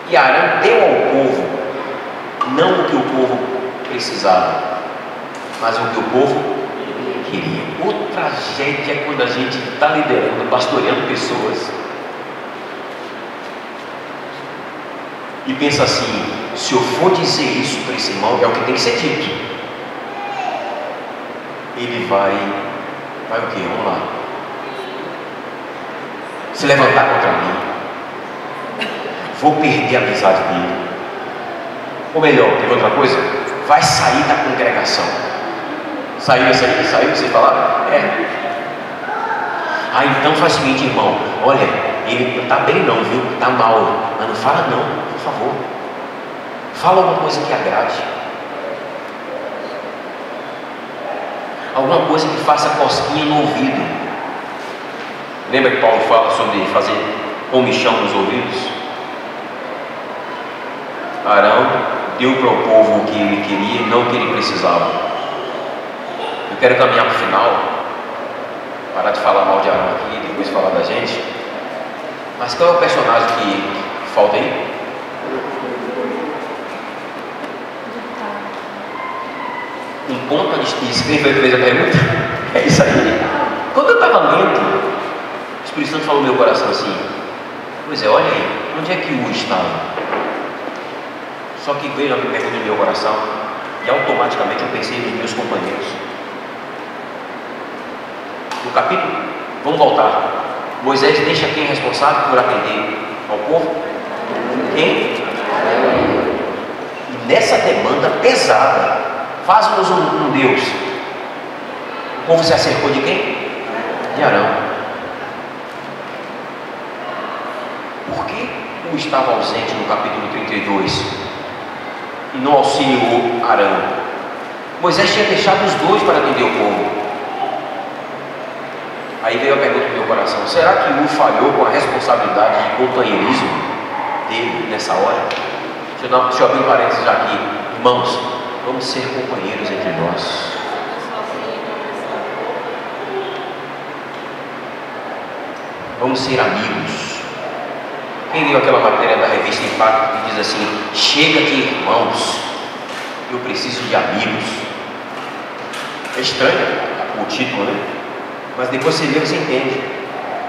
E Arão deu ao povo não o que o povo precisava, mas o que o povo queria. O tragédia é quando a gente está liderando, pastoreando pessoas e pensa assim: se eu for dizer isso para esse irmão, é o que tem que ser dito. Ele vai o quê? Vamos lá. Se levantar contra mim. Vou perder a amizade dele. Ou melhor, tem outra coisa? Vai sair da congregação. Saiu, você falar? É. Então faz o seguinte, irmão. Olha, ele não está bem não, viu? Está mal. Mas não fala não, por favor. Fala alguma coisa que agrade. Alguma coisa que faça cosquinha no ouvido. Lembra que Paulo fala sobre fazer comichão nos ouvidos? Arão deu para o povo o que ele queria e não o que ele precisava. Eu quero caminhar para o final. Parar de falar mal de Arão aqui e depois falar da gente. Mas qual é o personagem que falta aí? Um ponto de escrever fez a pergunta? É isso aí. Quando eu estava lendo, o Espírito Santo falou no meu coração assim: pois é, olha aí, onde é que o estava? Só que veio a pergunta no meu coração e automaticamente eu pensei nos meus companheiros. No capítulo, vamos voltar. Moisés deixa quem é responsável por atender ao povo? Quem? E nessa demanda pesada, faz-nos um Deus. O povo se acercou de quem? De Arão. Por que o estava ausente no capítulo 32 e não auxiliou Arão? Moisés tinha deixado os dois para atender o povo. Aí veio a pergunta no meu coração: será que um falhou com a responsabilidade de companheirismo dele nessa hora? Deixa eu abrir um parênteses já aqui. Irmãos, vamos ser companheiros entre nós. Vamos ser amigos. Quem leu aquela matéria da revista Impacto que diz assim: chega de irmãos, eu preciso de amigos. É estranho o título, né? Mas depois você lê, você entende.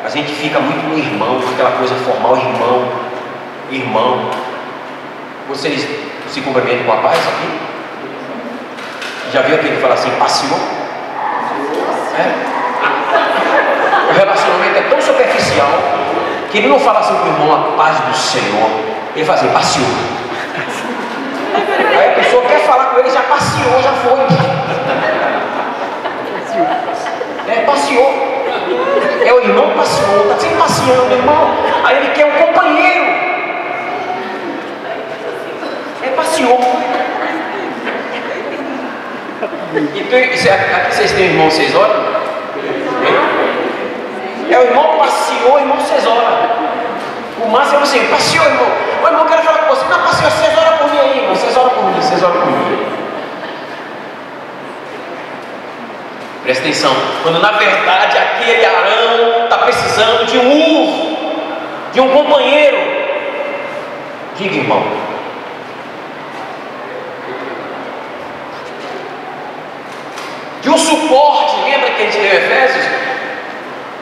A gente fica muito no irmão, aquela coisa formal: irmão. Vocês se cumprimentam com a paz aqui? Já viu aquele que fala assim, passeou? O relacionamento é tão superficial que ele não fala assim para o irmão: a paz do Senhor. Ele fala assim: passeou. Aí a pessoa quer falar com ele, já passeou, já foi. Passeou. Aí ele quer um companheiro. É passeou. Então, aqui vocês têm irmão 6 horas? É o irmão passeou, o irmão 6 horas. O máximo é assim, passeou, irmão. O irmão quer falar com você, não, passeou 6 horas por mim aí, irmão. 6 horas por mim, 6 horas por mim. Presta atenção, quando na verdade aquele Arão está precisando de um companheiro. Diga, irmão. De um suporte. Lembra que a gente leu Efésios?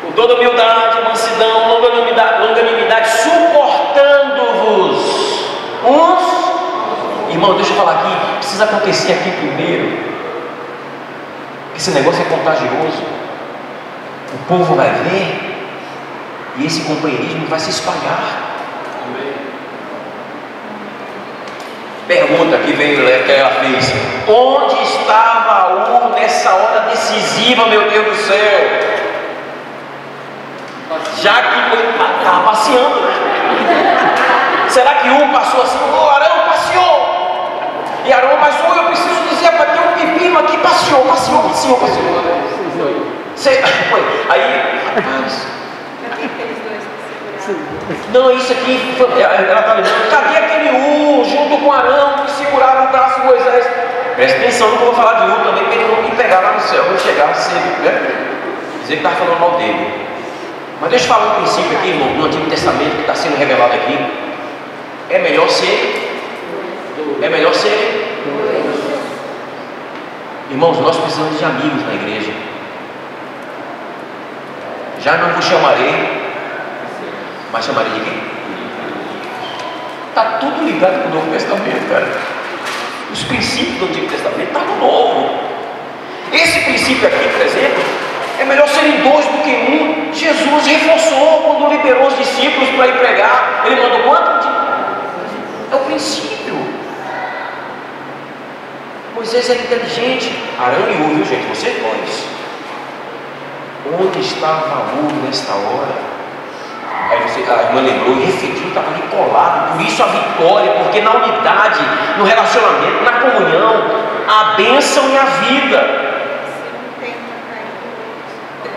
Com toda humildade, mansidão, longanimidade, suportando-vos uns. Irmão, deixa eu falar aqui, precisa acontecer aqui primeiro. Esse negócio é contagioso. O povo vai ver e esse companheirismo vai se espalhar. Pergunta que veio que ela fez: onde estava U nessa hora decisiva, meu Deus do céu? Já que foi, estava passeando, né? Será que U passou assim? O Arão passeou. E Arão passou, eu preciso dizer para ter um pepino aqui, passeou. Aí, rapaz, não, isso aqui, ela está lembrando, cadê aquele U junto com Arão que segurava o braço de Moisés? Presta atenção no que eu vou falar de U também, porque ele não me pegar lá no céu, quando chegar sempre, né? Dizer que está falando mal dele. Mas deixa eu falar um princípio aqui, irmão, no Antigo Testamento que está sendo revelado aqui. É melhor ser. Irmãos, nós precisamos de amigos na igreja. Já não vos chamarei, mas chamarei de quem? Está tudo ligado com o Novo Testamento, cara. Os princípios do Antigo Testamento estão no Novo. Esse princípio aqui, por exemplo, é melhor serem 2 do que 1. Jesus reforçou quando liberou os discípulos para ir pregar. Ele mandou quanto? É o princípio. Moisés era inteligente. Arão e U, viu, gente? Vocês 2. Onde estava U nesta hora? Aí a irmã lembrou e refletiu, estava ali colado. Por isso a vitória, porque na unidade, no relacionamento, na comunhão, a bênção e a vida.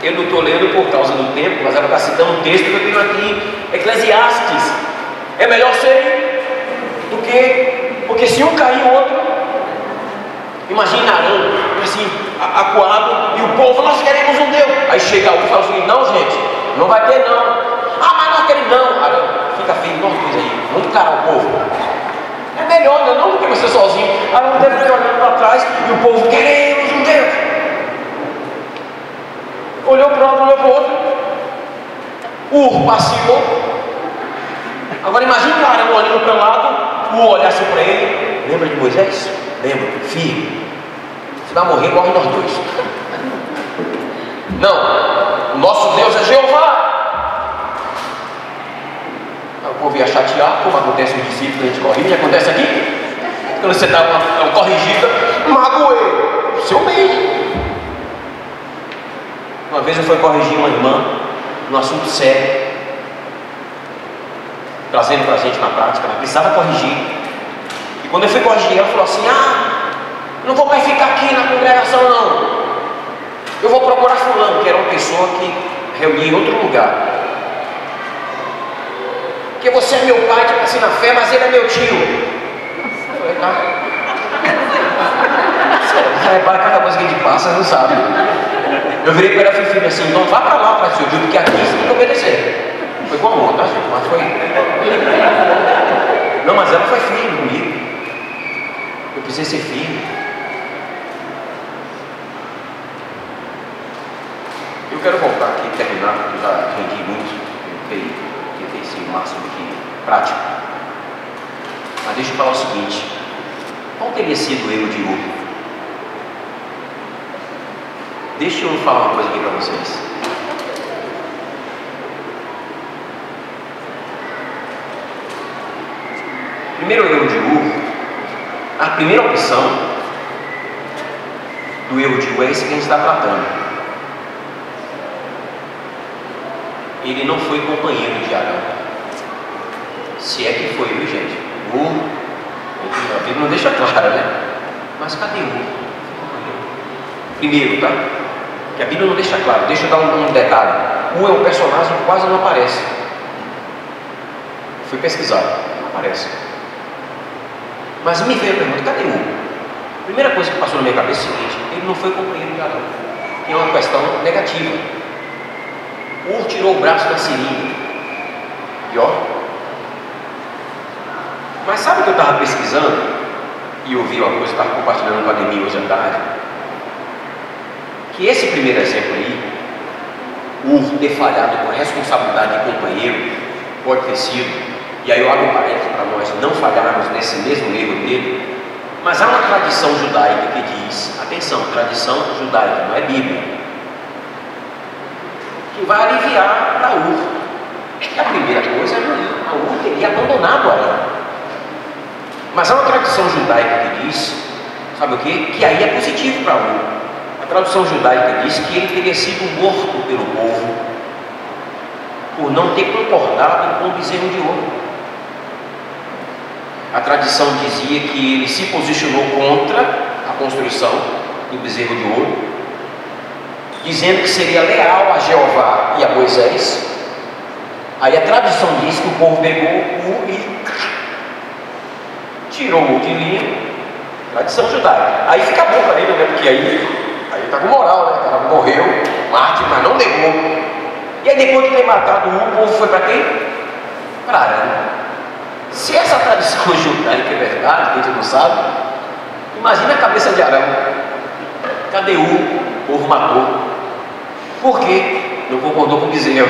Eu não estou lendo por causa do tempo, mas ela está citando um texto que eu tenho aqui, Eclesiastes. É melhor ser do que, porque se um cair, o outro. Imagina Arão, assim, acuado, e o povo, nós queremos um Deus. Aí chega um e fala assim: não, gente, não vai ter não. Ah, mas nós queremos não. Arão, fica feio, nós dois aí, vamos encarar o povo. É melhor, não do que você sozinho. Arão deve ter olhando para trás e o povo, queremos um Deus. Olhou para um, olhou para o outro. Passeou. Agora imagine o Arão olhando para um lado, olhasse para ele. Lembra de Moisés? Lembra? Filho, você vai morrer igual nós 2. Não, o nosso Deus é Jeová. O povo ia chatear, como acontece nos discípulos, a gente corrige, acontece aqui. Quando você dá uma corrigida, magoei, seu bem. Uma vez eu fui corrigir uma irmã num assunto sério, trazendo para a gente na prática, ela precisava corrigir. E quando eu fui corrigir, ela falou assim: não vou mais ficar aqui na congregação não, eu vou procurar fulano, que era uma pessoa que reunia em outro lugar. Porque você é meu pai, tipo assim, na fé, mas ele é meu tio. Eu falei: tá. Cada coisa que a gente passa, não sabe. Eu virei para ela e falei assim: não vá para lá para o seu tio, porque aqui você tem que obedecer. Foi com amor, tá, gente? Mas foi. Não, mas ela foi firme comigo. Eu precisei ser firme. Eu quero voltar aqui e terminar, porque eu já rendi muito. Eu tentei esse máximo aqui prático. Mas deixa eu falar o seguinte: qual teria sido o erro de U? Deixa eu falar uma coisa aqui para vocês. Primeiro erro de U, a primeira opção do erro de U é esse que a gente está tratando. Ele não foi companheiro de Arão. Se é que foi, viu, gente? A Bíblia não deixa claro, né? Mas cadê Ur? Primeiro, tá? Que a Bíblia não deixa claro. Deixa eu dar um detalhe. Ur é um personagem que quase não aparece. Fui pesquisar, não aparece. Mas me veio a pergunta, cadê Ur? A primeira coisa que passou na minha cabeça é o seguinte: ele não foi companheiro de Arão. Que é uma questão negativa. Ur tirou o braço da seringa. E ó. Mas sabe o que eu estava pesquisando? E ouvi uma coisa, estava compartilhando com a Demi hoje à tarde. Que esse primeiro exemplo aí, Ur ter falhado com a responsabilidade de companheiro, pode ter sido. E aí eu abro um parênteses para nós não falharmos nesse mesmo erro dele. Mas há uma tradição judaica que diz, atenção, tradição judaica, não é Bíblia, que vai aliviar para Ur. E a primeira coisa é a Ur teria abandonado Arão. Mas há uma tradição judaica que diz, sabe o quê? Que aí é positivo para Ur. A tradução judaica diz que ele teria sido morto pelo povo por não ter concordado com o bezerro de ouro. A tradição dizia que ele se posicionou contra a construção do bezerro de ouro, dizendo que seria leal a Jeová e a Moisés. Aí a tradição diz que o povo pegou Ur e tirou o de linha. Tradição judaica. Aí fica bom para ele, né? Porque aí tá com moral, né? O cara morreu, mártir, mas não negou. E aí depois de ter matado Ur, o povo foi para quem? Para Arão. Se essa tradição judaica é verdade, que a gente não sabe, imagina a cabeça de Arão. Cadê Ur? O povo matou. Por quê? Não concordou com o bezerro.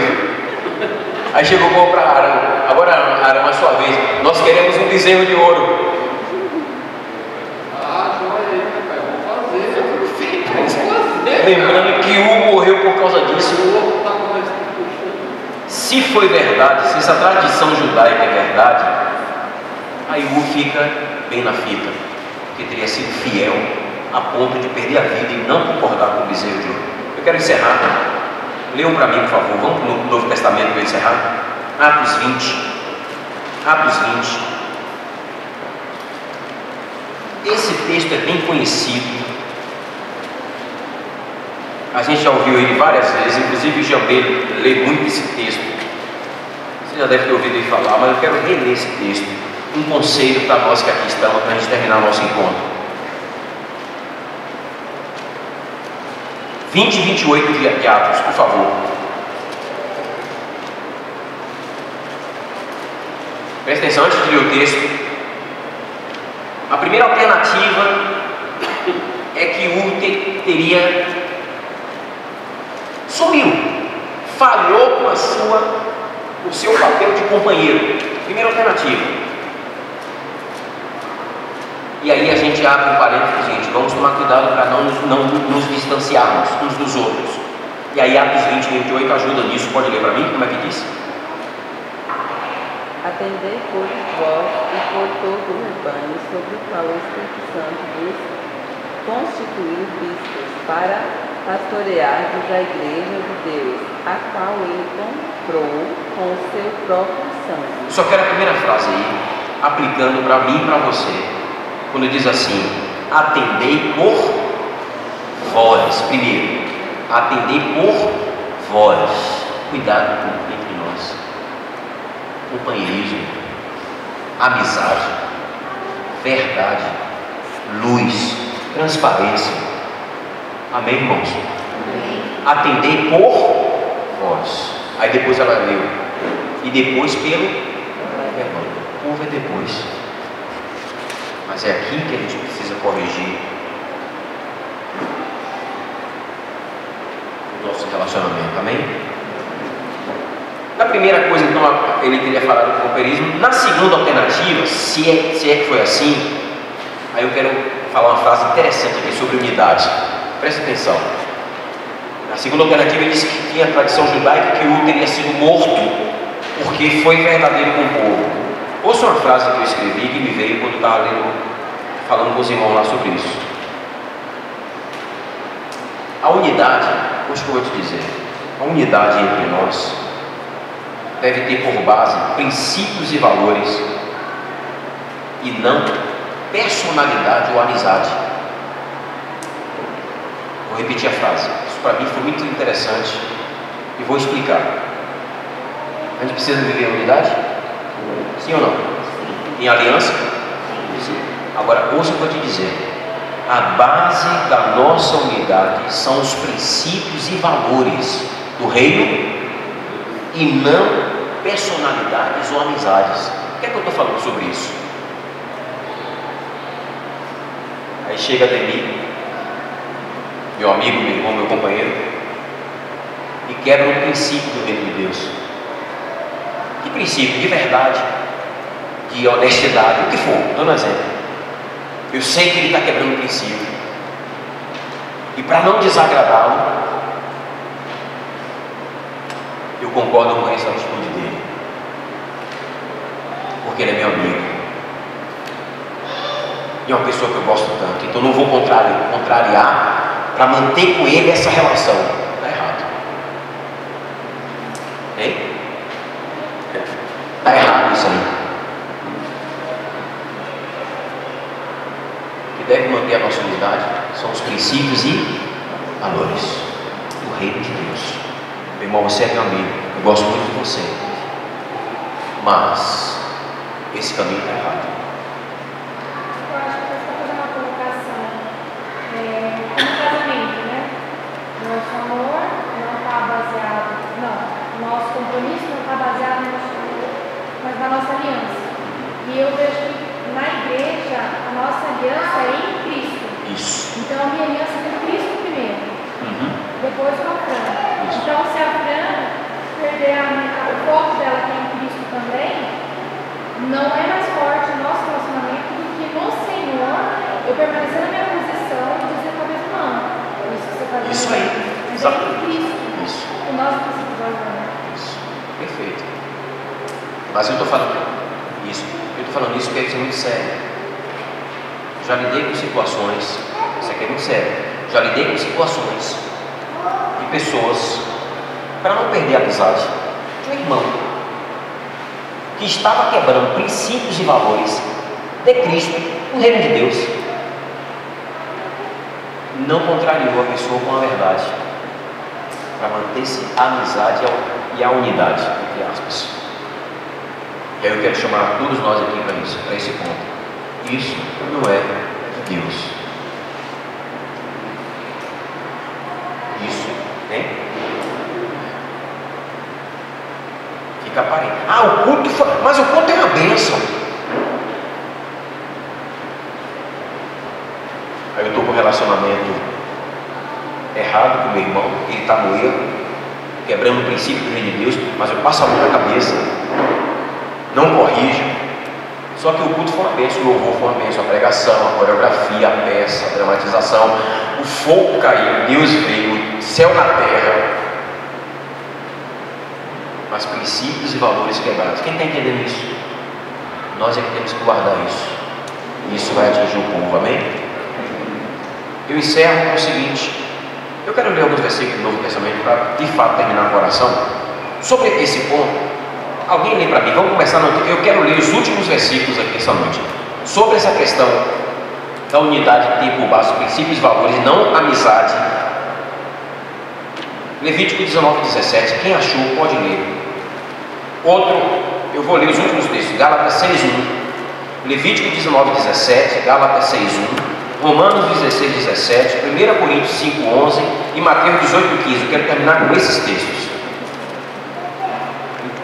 Aí chegou o povo para Arão. Agora, Arão, a sua vez. Nós queremos um bezerro de ouro. Lembrando que Ur morreu por causa disso. Se foi verdade, se essa tradição judaica é verdade, aí Ur fica bem na fita, porque teria sido fiel a ponto de perder a vida e não concordar com o bezerro de ouro. Eu quero encerrar. Leiam para mim, por favor. Vamos para o Novo Testamento para encerrar. Atos 20. Atos 20. Esse texto é bem conhecido. A gente já ouviu ele várias vezes, inclusive o Jambê lê muito esse texto. Você já deve ter ouvido ele falar, mas eu quero reler esse texto. Um conselho para nós que aqui estamos, para a gente terminar o nosso encontro. 20 e 28 de Atos, por favor. Presta atenção antes de ler o texto. A primeira alternativa é que Ur teria sumiu, falhou com o seu papel de companheiro. Primeira alternativa. E aí a gente abre um parênteses, gente, vamos tomar cuidado para não nos distanciarmos uns dos outros. E aí Atos 20 e 28 ajuda nisso. Pode ler para mim? Como é que diz? Atendei, pois, vós e por todo o rebanho sobre o qual o Espírito Santo vos constituiu bispos para pastoreardes a igreja de Deus, a qual ele comprou com o seu próprio sangue. Só quero a primeira frase aí, aplicando para mim e para você. Quando diz assim, atendei por vós. Primeiro, atendei por vós. Cuidado entre nós. Companheirismo, amizade, verdade, luz, transparência. Amém, irmãos? Amém. Atendei por vós. Aí depois ela leu. E depois pelo rebanho. O povo é depois. Mas é aqui que a gente precisa corrigir o nosso relacionamento. Amém? Na primeira coisa, então, ele teria falado do companheirismo. Na segunda alternativa, se é que foi assim, aí eu quero falar uma frase interessante aqui sobre unidade. Presta atenção. Na segunda alternativa, ele disse que tinha a tradição judaica que Ur teria sido morto porque foi verdadeiro com o povo. Ouça uma frase que eu escrevi que me veio quando estava falando com os irmãos lá sobre isso. A unidade, hoje que eu vou te dizer, a unidade entre nós deve ter por base princípios e valores e não personalidade ou amizade. Vou repetir a frase. Isso para mim foi muito interessante e vou explicar. A gente precisa viver em unidade? Sim ou não? Em aliança? Sim. Agora, ouça o que eu vou te dizer. A base da nossa unidade são os princípios e valores do reino e não personalidades ou amizades. O que é que eu estou falando sobre isso? Aí chega Ademir, meu amigo, meu irmão, meu companheiro, e quebra um princípio do reino de Deus. Que princípio? De verdade, de honestidade, o que for, dando um exemplo. Eu sei que ele está quebrando um princípio, e para não desagradá-lo, eu concordo com essa atitude dele, porque ele é meu amigo e é uma pessoa que eu gosto tanto, então não vou contrariar para manter com ele essa relação. Está errado, hein? Está errado isso aí. O que deve manter a nossa unidade são os princípios e valores do reino de Deus. Meu irmão, você é meu amigo, eu gosto muito de você, mas esse caminho está errado. Eu acho que eu estou fazendo uma colocação no casamento, né? Nosso amor não está baseado, não, nosso compromisso não está baseado no nosso amor, mas na nossa aliança. E eu vejo que na igreja a nossa aliança é em Cristo. Isso. Então a minha aliança é com Cristo primeiro, depois com a Fran. Então se a Fran perder o foco dela que é em Cristo também, não é mais forte o nosso relacionamento do que no Senhor eu permanecer na minha posição e dizer talvez não. Isso que você está dizendo. Isso aí. Mas é em Cristo. Isso. O nosso princípio. Isso. Perfeito. Mas eu estou falando isso. Eu estou falando isso porque isso é muito sério. Já lidei com situações, isso aqui é muito sério. Já lidei com situações de pessoas, para não perder a amizade, de um irmão que estava quebrando princípios e valores de Cristo, no reino de Deus, não contrariou a pessoa com a verdade, para manter-se a amizade e a unidade, entre aspas. E aí eu quero chamar todos nós aqui para isso, para esse ponto. Isso não é Deus. Isso, hein? Fica aparente. Ah, o culto foi... Mas o culto é uma bênção. Aí eu estou com um relacionamento errado com meu irmão, ele está no erro, quebrando o princípio do reino de Deus, mas eu passo a mão na cabeça, não corrijo. Só que o culto foi uma bênção, o louvor foi uma bênção, a pregação, a coreografia, a peça, a dramatização, o fogo caiu, Deus veio, céu na terra, mas princípios e valores quebrados. Quem está entendendo isso? Nós é que temos que guardar isso. E isso vai atingir o povo, amém? Eu encerro com o seguinte. Eu quero ler alguns versículos do Novo Testamento para de fato terminar com a oração. Sobre esse ponto, alguém lê para mim, vamos começar eu quero ler os últimos versículos aqui essa noite. Sobre essa questão da unidade que tem por base princípios e valores, não amizade. Levítico 19:17, quem achou pode ler. Outro, eu vou ler os últimos textos, Gálatas 6:1, Levítico 19:17, Gálatas 6:1, Romanos 16:17, 1 Coríntios 5:11 e Mateus 18:15. Eu quero terminar com esses textos.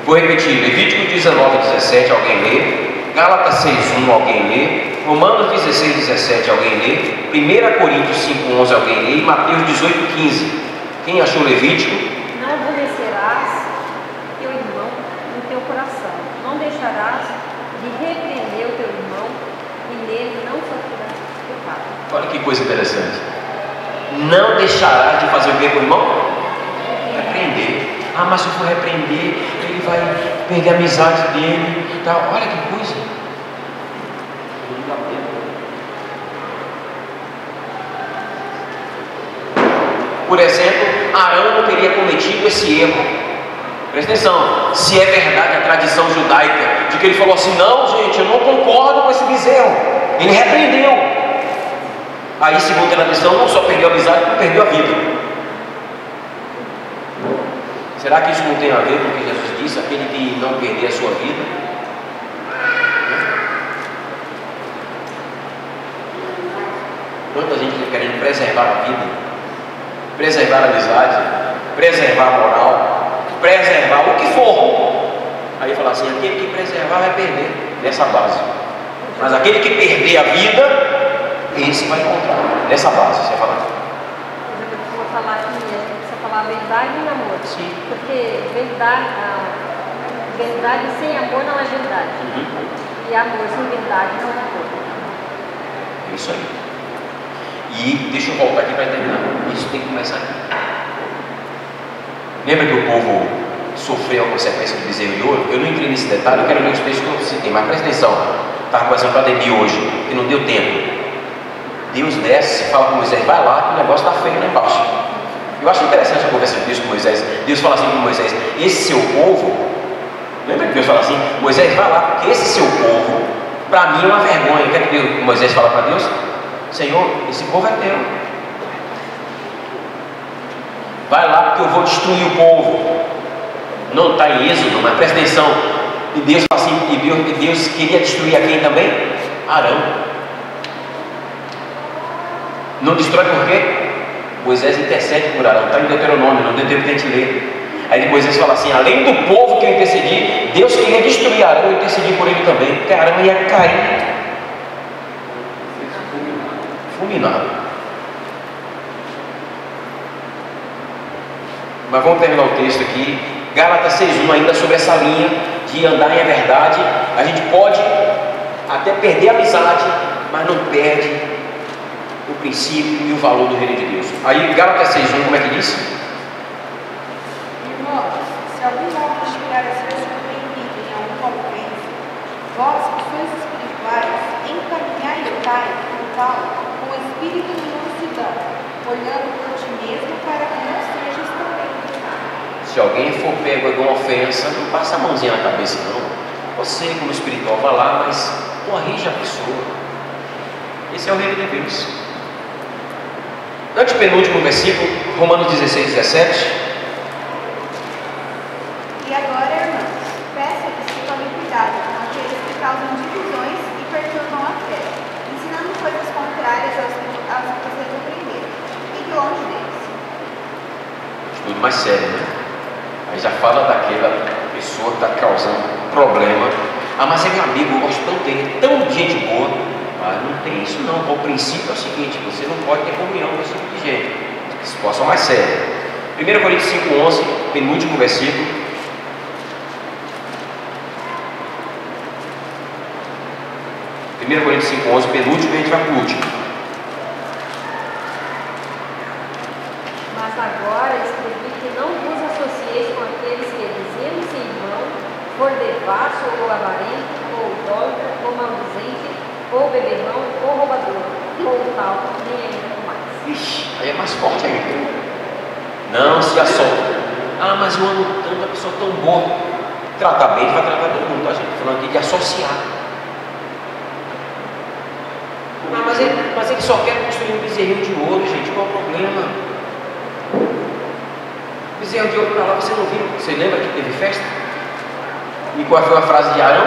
Vou repetir, Levítico 19:17, alguém lê, Gálatas 6:1, alguém lê, Romanos 16:17, alguém lê, 1 Coríntios 5:11, alguém lê e Mateus 18:15. Quem achou Levítico? Não aborrecerás teu irmão no teu coração, não deixarás de repreender o teu irmão e nele não sofrerás pecado. Olha que coisa interessante. Não deixarás de fazer o que com o irmão? Repreender. Ah, mas se eu for repreender, ele vai perder a amizade dele. Tá? Olha que coisa. Por exemplo, Arão não teria cometido esse erro. Presta atenção, se é verdade a tradição judaica de que ele falou assim, não gente, eu não concordo com esse bezerro, ele repreendeu. Aí, segundo a tradição, não só perdeu a amizade, como perdeu a vida. Será que isso não tem a ver com o que Jesus disse, aquele que não perder a sua vida? Quanta gente está querendo preservar a vida, preservar a amizade, preservar a moral, preservar o que for. Aí fala assim, aquele que preservar vai perder nessa base. Mas aquele que perder a vida, esse vai encontrar nessa base. Você vai falar. Eu vou falar que precisa falar verdade e amor. Sim. Porque verdade sem amor não é verdade. E amor sem verdade não é amor. É isso aí. E deixa eu voltar aqui para terminar. Isso tem que começar aqui. Lembra que o povo sofreu a consequência do bezerro de ouro? Eu não entrei nesse detalhe, eu quero ler os textos que eu citei, mas presta atenção. Estava conversando com a Demi hoje, e não deu tempo. Deus desce e fala com Moisés, vai lá que o negócio está feio lá embaixo. Eu acho interessante a conversa de Deus com Moisés. Deus fala assim com Moisés, esse seu povo, lembra que Deus fala assim, Moisés vai lá, porque esse seu povo, para mim é uma vergonha. O que é que Moisés fala para Deus? Senhor, esse povo é teu. Vai lá porque eu vou destruir o povo. Não está em Êxodo, mas presta atenção. E Deus fala assim, e Deus queria destruir a quem também? Arão. Não destrói por quê? Moisés intercede por Arão, está em Deuteronômio, não deu tempo de a gente ler. Aí Moisés fala assim, além do povo que eu intercedi, Deus queria destruir Arão, eu intercedi por ele também, porque Arão ia cair fulminado. Mas vamos terminar o texto aqui. Gálatas 6:1, ainda sobre essa linha de andar em verdade. A gente pode até perder a amizade, mas não perde o princípio e o valor do reino de Deus. Aí Gálatas 6:1, como é que diz? Irmãos, se algum homem estiver a ser surpreendido em alguma ofensa, vós que sois espirituais, encaminhai o tal com o espírito de mansidão, olhando por ti mesmo para que não sejas também tentado. Se alguém for pego de uma ofensa, não passa a mãozinha na cabeça não. Você como espiritual vai lá, mas corrija a pessoa. Esse é o reino de Deus. Antepenúltimo versículo, Romanos 16:17. E agora, irmãos, peço que se tome cuidado com aqueles que causam divisões e perturbam a fé, ensinando coisas contrárias aos que vocês aprenderam, e de longe deles. Estudo mais sério, né? Aí já fala daquela pessoa que está causando problema. Ah, mas é meu amigo, eu gosto tanto dele, tão gente boa. Ah, não tem isso não. O princípio é o seguinte, você não pode ter comunhão com esse tipo de gente. Situação mais séria. 1 Coríntios 5:11, penúltimo versículo. 1 Coríntios 5:11, penúltimo, e a gente vai para o último. Mas agora escrevi que não vos associeis com aqueles que dizendo-se irmão, for devasso ou avarento, ou idólatra, ou maldizente, ou beberrão, ou roubador, ou tal, nem ainda com mais. Ixi, aí é mais forte ainda. Não se associa. Ah, mas eu amo tanto, a pessoa tão boa. Tratar bem, vai tratar todo mundo, tá, gente? Falando aqui de associar. Ah, mas ele só quer construir um bezerrinho de ouro, gente. Qual é o problema? Bezerro de ouro para lá, você não viu? Você lembra que teve festa? E qual foi a frase de Arão?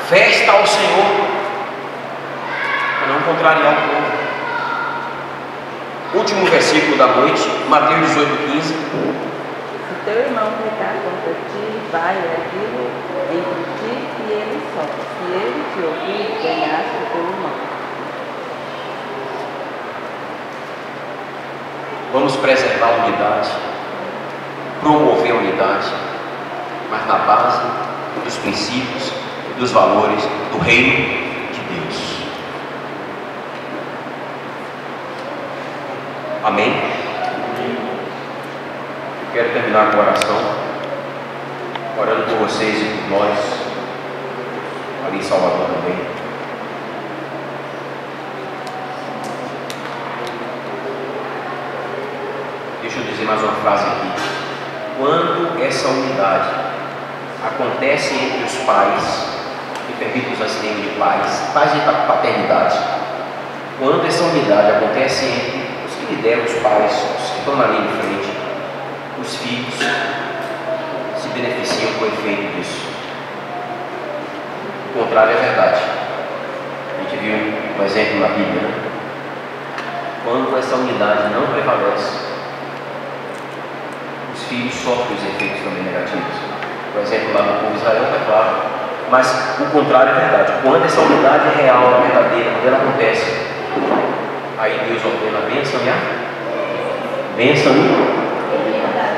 Festa ao Senhor. Para não contrariar o povo. Último versículo da noite, Mateus 18:15. Se teu irmão pecar contra ti, vai aquilo entre ti e ele só. Se ele te ouvir, ganhaste o teu irmão. Vamos preservar a unidade, promover a unidade, mas na base dos princípios, dos valores do reino de Deus. Amém? Eu quero terminar com a oração, orando por vocês e por nós, ali em Salvador também. Deixa eu dizer mais uma frase aqui. Quando essa unidade acontece entre os pais, me permito usar esse termo de pais de paternidade, quando essa unidade acontece entre os que lideram os pais, os que estão na linha de frente, os filhos se beneficiam com o efeito disso. O contrário é verdade. A gente viu um exemplo na Bíblia, né? Quando essa unidade não prevalece, os filhos sofrem os efeitos também negativos. O exemplo lá do povo de Israel é claro, mas o contrário é verdade. Quando essa unidade é real, é verdadeira, quando ela acontece, aí Deus ordena a bênção e a bênção e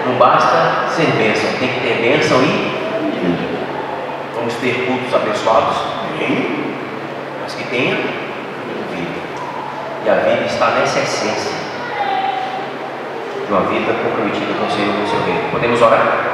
não basta ser bênção, tem que ter bênção e vamos ter cultos abençoados, mas que tenha vida. E a vida está nessa essência de uma vida comprometida com o Senhor e com o seu reino. Podemos orar?